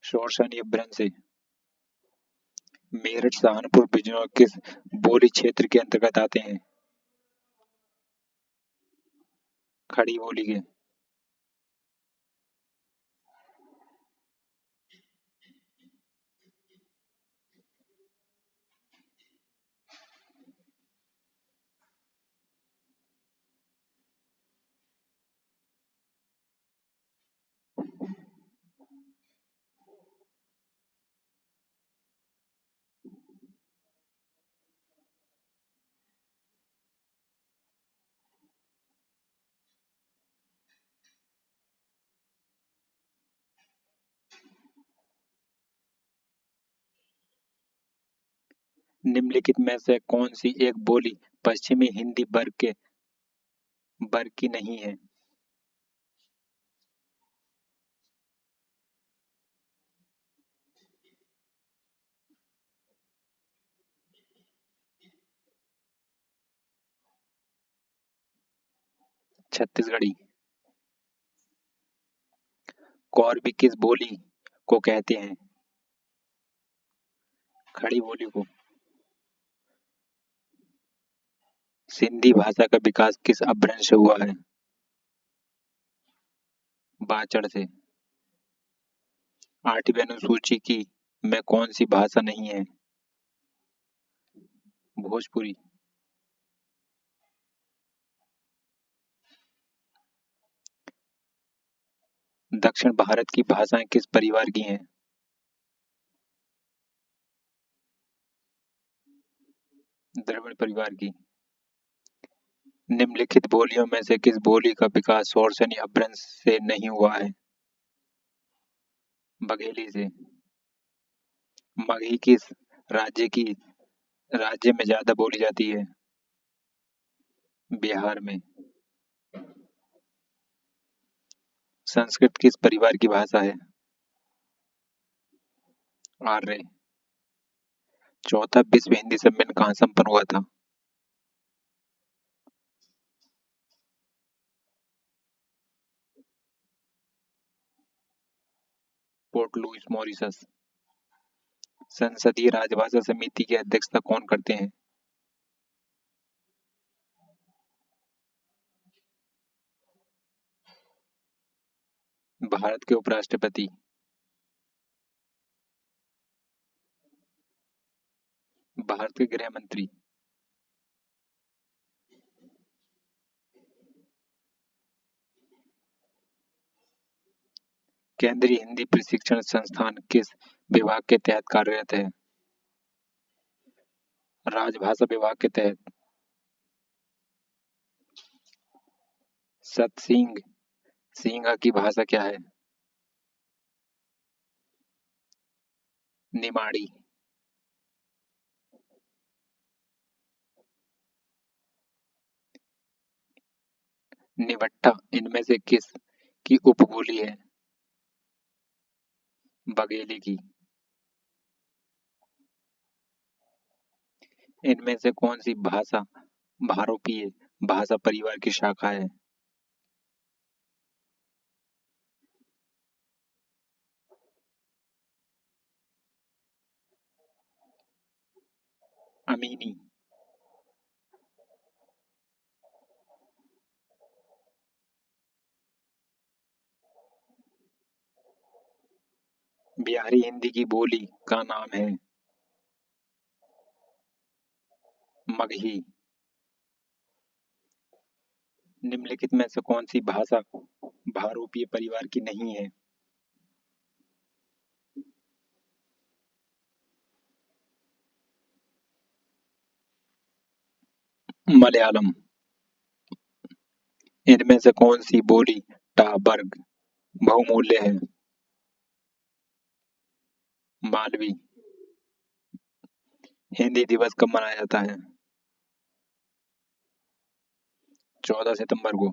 शौर्षणी अपभ्रंश से। मेरठ, सहारनपुर, बिजनौर किस बोली क्षेत्र के अंतर्गत आते हैं? खड़ी बोली के। निम्नलिखित में से कौन सी एक बोली पश्चिमी हिंदी वर्ग की नहीं है? छत्तीसगढ़ी। कौरवी किस बोली को कहते हैं? खड़ी बोली को। सिंधी भाषा का विकास किस अपभ्रंश से हुआ है? बाचड़ से। आठवीं अनुसूची की में कौन सी भाषा नहीं है? भोजपुरी। दक्षिण भारत की भाषाएं किस परिवार की हैं? द्रविड़ परिवार की। निम्नलिखित बोलियों में से किस बोली का विकास शौर्षणी अपभ्रंश से नहीं हुआ है? बघेली से। मगही किस राज्य में ज्यादा बोली जाती है? बिहार में। संस्कृत किस परिवार की भाषा है? आर्य। चौथा विश्व हिंदी सम्मेलन कहाँ संपन्न हुआ था? Port Louis, Mauritius. संसदीय राजभाषा समिति की अध्यक्षता कौन करते हैं? भारत के उपराष्ट्रपति। भारत के गृह मंत्री। केंद्रीय हिंदी प्रशिक्षण संस्थान किस विभाग के तहत कार्यरत है? राजभाषा विभाग के तहत। सतसिंह सिंह की भाषा क्या है? निमाड़ी। निवट्टा इनमें से किस की उपबोली है? बघेली की। इनमें से कौन सी भाषा भारोपीय भाषा परिवार की शाखा है? अमीनी। बिहारी हिंदी की बोली का नाम है? मगही। निम्नलिखित में से कौन सी भाषा भारोपीय परिवार की नहीं है? मलयालम। इनमें से कौन सी बोली टा वर्ग बहुमूल्य है? मालवी। हिंदी दिवस कब मनाया जाता है? 14 सितंबर को।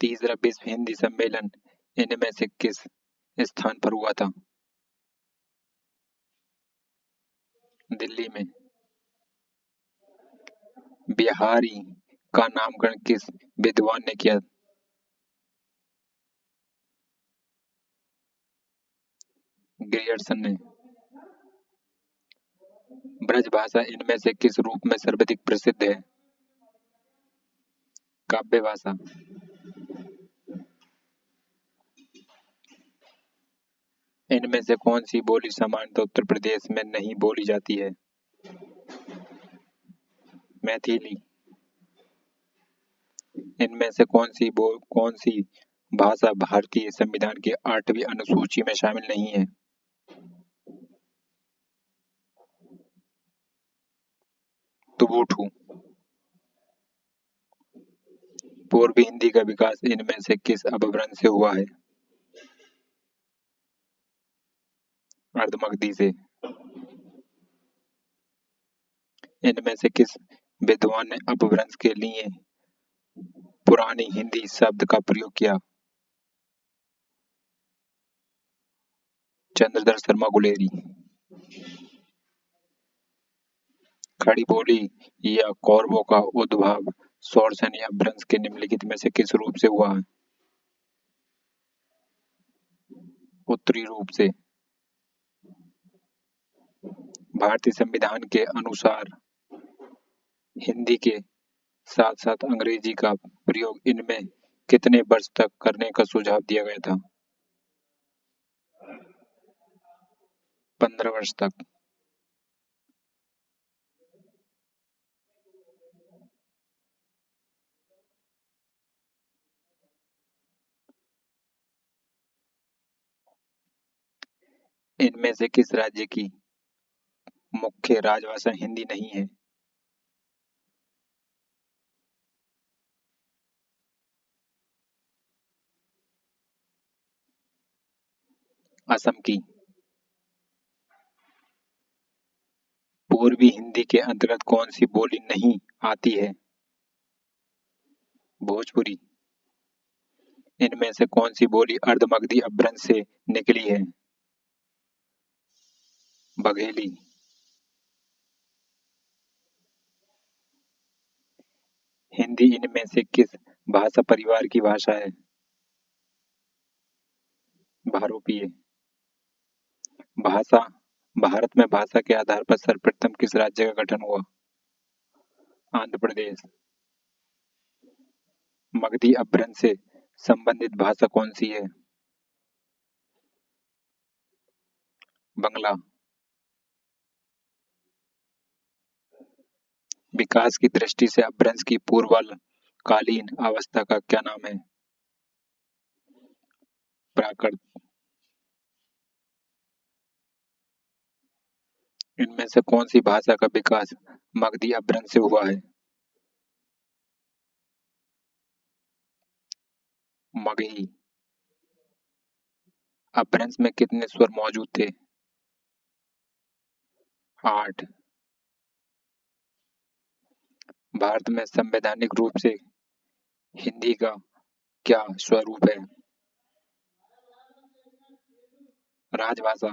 तीसरा विश्व हिंदी सम्मेलन इनमें से किस स्थान पर हुआ था? दिल्ली में। बिहारी का नामकरण किस विद्वान ने किया? ग्रियर्सन ने। ब्रज भाषा इनमें से किस रूप में सर्वाधिक प्रसिद्ध है? काव्य भाषा। इनमें से कौन सी बोली सामान्यतः उत्तर प्रदेश में नहीं बोली जाती है? मैथिली। इनमें से कौन सी भाषा भारतीय संविधान की 8वीं अनुसूची में शामिल नहीं है? तुबुठू। पूर्वी हिंदी का विकास इनमें से किस अपभ्रंश से हुआ है? अर्धमगधी से। इनमें से किस विद्वान ने अपभ्रंश के लिए पुरानी हिंदी शब्द का प्रयोग किया? चंद्रधर शर्मा गुलेरी। खड़ी बोली या कौरवों का उद्भव शौरसेन या भ्रंश के निम्नलिखित में से किस रूप से हुआ है? उत्तरी रूप से। भारतीय संविधान के अनुसार हिंदी के साथ साथ अंग्रेजी का प्रयोग इनमें कितने वर्ष तक करने का सुझाव दिया गया था? 15 वर्ष तक। इनमें से किस राज्य की मुख्य राजभाषा हिंदी नहीं है? असम की। पूर्वी हिंदी के अंतर्गत कौन सी बोली नहीं आती है? भोजपुरी। इनमें से कौन सी बोली अर्धमगधी अपभ्रंश से निकली है? बघेली। हिंदी इनमें से किस भाषा परिवार की भाषा है? भारोपीय भाषा। भारत में भाषा के आधार पर सर्वप्रथम किस राज्य का गठन हुआ? आंध्र प्रदेश। मगधी अपभ्रंश से संबंधित भाषा कौन सी है? बंगला। विकास की दृष्टि से अपभ्रंश की पूर्वकालीन अवस्था का क्या नाम है? प्राकृत। इनमें से कौन सी भाषा का विकास मगधी अपभ्रंश से हुआ है? मगही। अपभ्रंश में कितने स्वर मौजूद थे? 8। भारत में संवैधानिक रूप से हिंदी का क्या स्वरूप है? राजभाषा।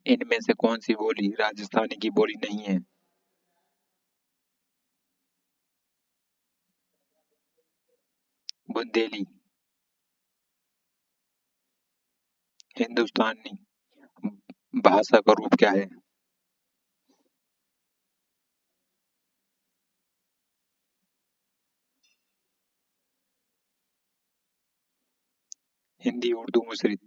इनमें से कौन सी बोली राजस्थानी की बोली नहीं है? बुंदेली। हिंदुस्तानी भाषा का रूप क्या है? हिंदी उर्दू मिश्रित।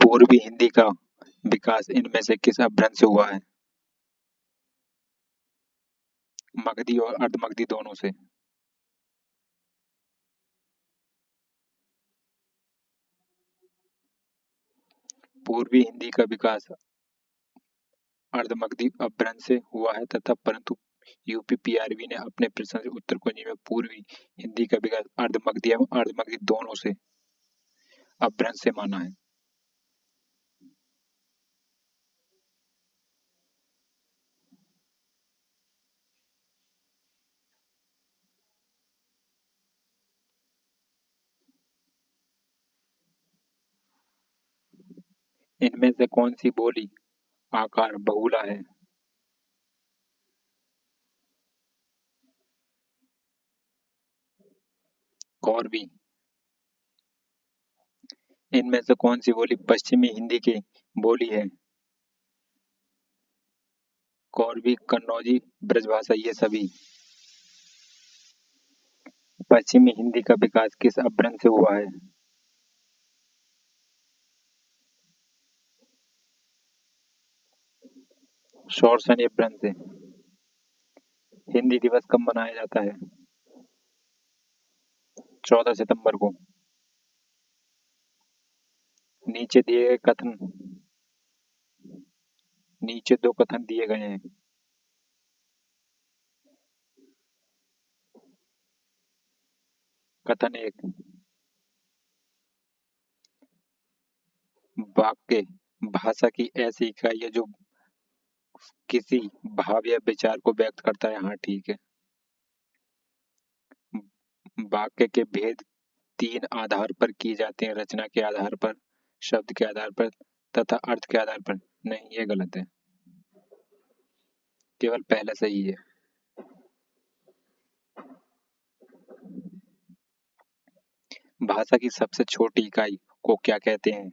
पूर्वी हिंदी का विकास इनमें से किस अपभ्रंश से हुआ है? मगधी और अर्धमगधी दोनों से। पूर्वी हिंदी का विकास अर्धमगधी अपभ्रंश से हुआ है तथा परंतु यूपीपीआरबी ने अपने प्रश्न से उत्तर कुंजी में पूर्वी हिंदी का विकास अर्धमगधी एवं अर्धमगधी दोनों से अपभ्रंश से माना है। इनमें से कौन सी बोली आकार बहुला है? कौरवी। इनमें से कौन सी बोली पश्चिमी हिंदी की बोली है? कौरवी, कन्नौजी, ब्रजभाषा ये सभी। पश्चिमी हिंदी का विकास किस अपभ्रंश से हुआ है? शौरसेनी अपभ्रंश से। हिंदी दिवस कब मनाया जाता है? 14 सितंबर को। नीचे दिए गए कथन नीचे दो कथन दिए गए हैं। कथन एक, वाक्य भाषा की ऐसी इकाई है जो किसी भाव या विचार को व्यक्त करता है। हाँ ठीक है। वाक्य के भेद तीन आधार पर किए जाते हैं: रचना के आधार पर, शब्द के आधार पर तथा अर्थ के आधार पर। नहीं, ये गलत है। केवल पहला सही है। भाषा की सबसे छोटी इकाई को क्या कहते हैं?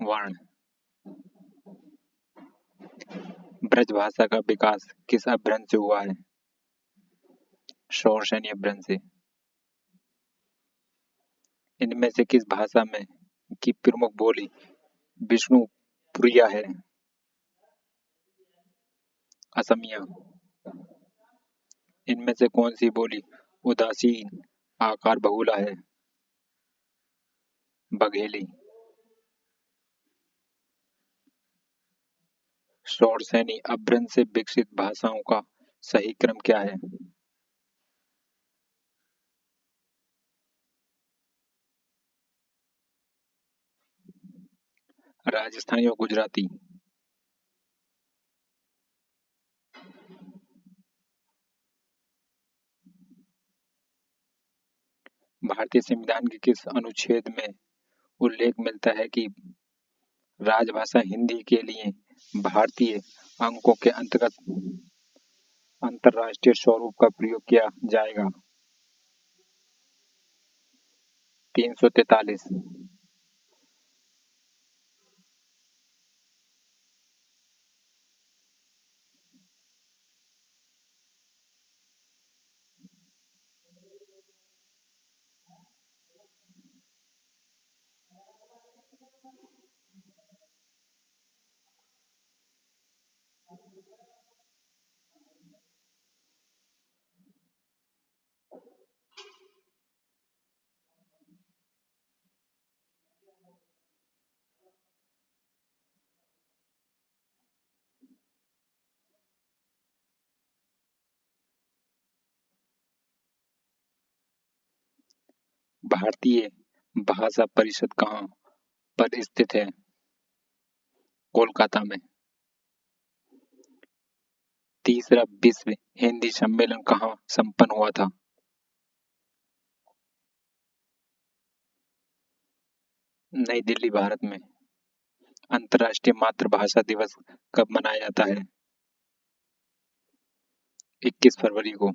वर्ण। ब्रज भाषा का विकास किस अपभ्रंश से हुआ है? शौरसेनी अपभ्रंश से। इनमें से किस भाषा में की प्रमुख बोली विष्णुप्रिया है? असमिया। इनमें से कौन सी बोली उदासीन आकार बहुला है? बघेली। शौरसेनी अपभ्रंश से विकसित भाषाओं का सही क्रम क्या है? राजस्थानी और गुजराती। भारतीय संविधान के किस अनुच्छेद में उल्लेख मिलता है कि राजभाषा हिंदी के लिए भारतीय अंकों के अंतर्गत अंतर्राष्ट्रीय स्वरूप का प्रयोग किया जाएगा? 343। भारतीय भाषा परिषद कहाँ पर स्थित है? कोलकाता में। तीसरा विश्व हिंदी सम्मेलन कहाँ संपन्न हुआ था? नई दिल्ली, भारत में। अंतर्राष्ट्रीय मातृभाषा दिवस कब मनाया जाता है? 21 फरवरी को।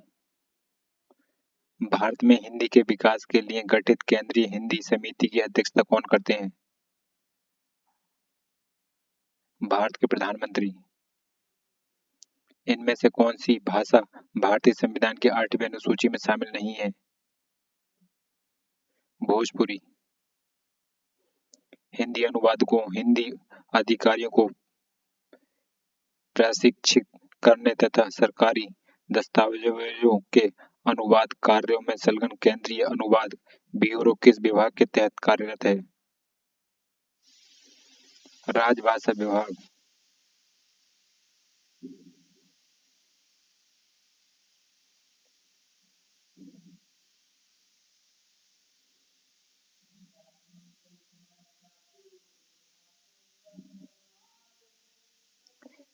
भारत में हिंदी के विकास के लिए गठित केंद्रीय हिंदी समिति की अध्यक्षता कौन करते हैं? भारत के प्रधानमंत्री। इनमें से कौन सी भाषा भारतीय संविधान की 8वीं अनुसूची में शामिल नहीं है? भोजपुरी। हिंदी अनुवादकों, हिंदी अधिकारियों को प्रशिक्षित करने तथा सरकारी दस्तावेजों के अनुवाद कार्यों में संलग्न केंद्रीय अनुवाद ब्यूरो किस विभाग के तहत कार्यरत है? राजभाषा विभाग।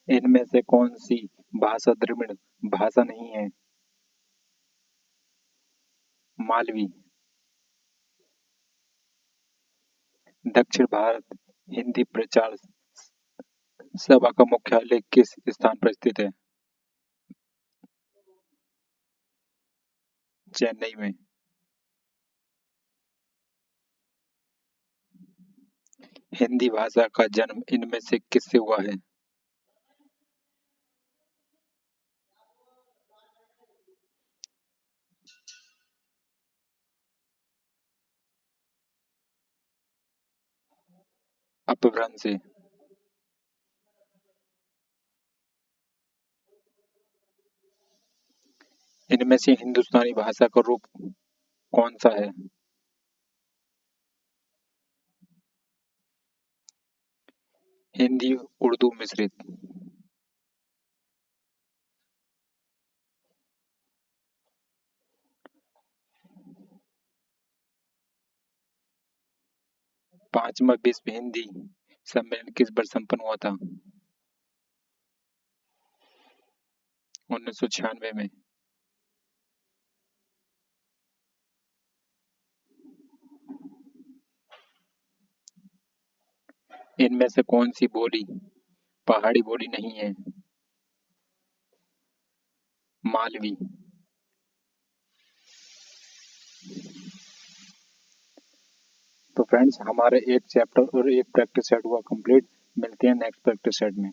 इनमें से कौन सी भाषा द्रविड़ भाषा नहीं है? मालवी। दक्षिण भारत हिंदी प्रचार सभा का मुख्यालय किस स्थान पर स्थित है? चेन्नई में। हिंदी भाषा का जन्म इनमें से किससे हुआ है? अपभ्रंश से। इनमें से हिंदुस्तानी भाषा का रूप कौन सा है? हिंदी उर्दू मिश्रित। पांचवा विश्व हिंदी सम्मेलन किस वर्ष संपन्न हुआ था? 1996 में। इनमें से कौन सी बोली पहाड़ी बोली नहीं है? मालवी। तो फ्रेंड्स, हमारे एक चैप्टर और एक प्रैक्टिस सेट हुआ कंप्लीट। मिलते हैं नेक्स्ट प्रैक्टिस सेट में।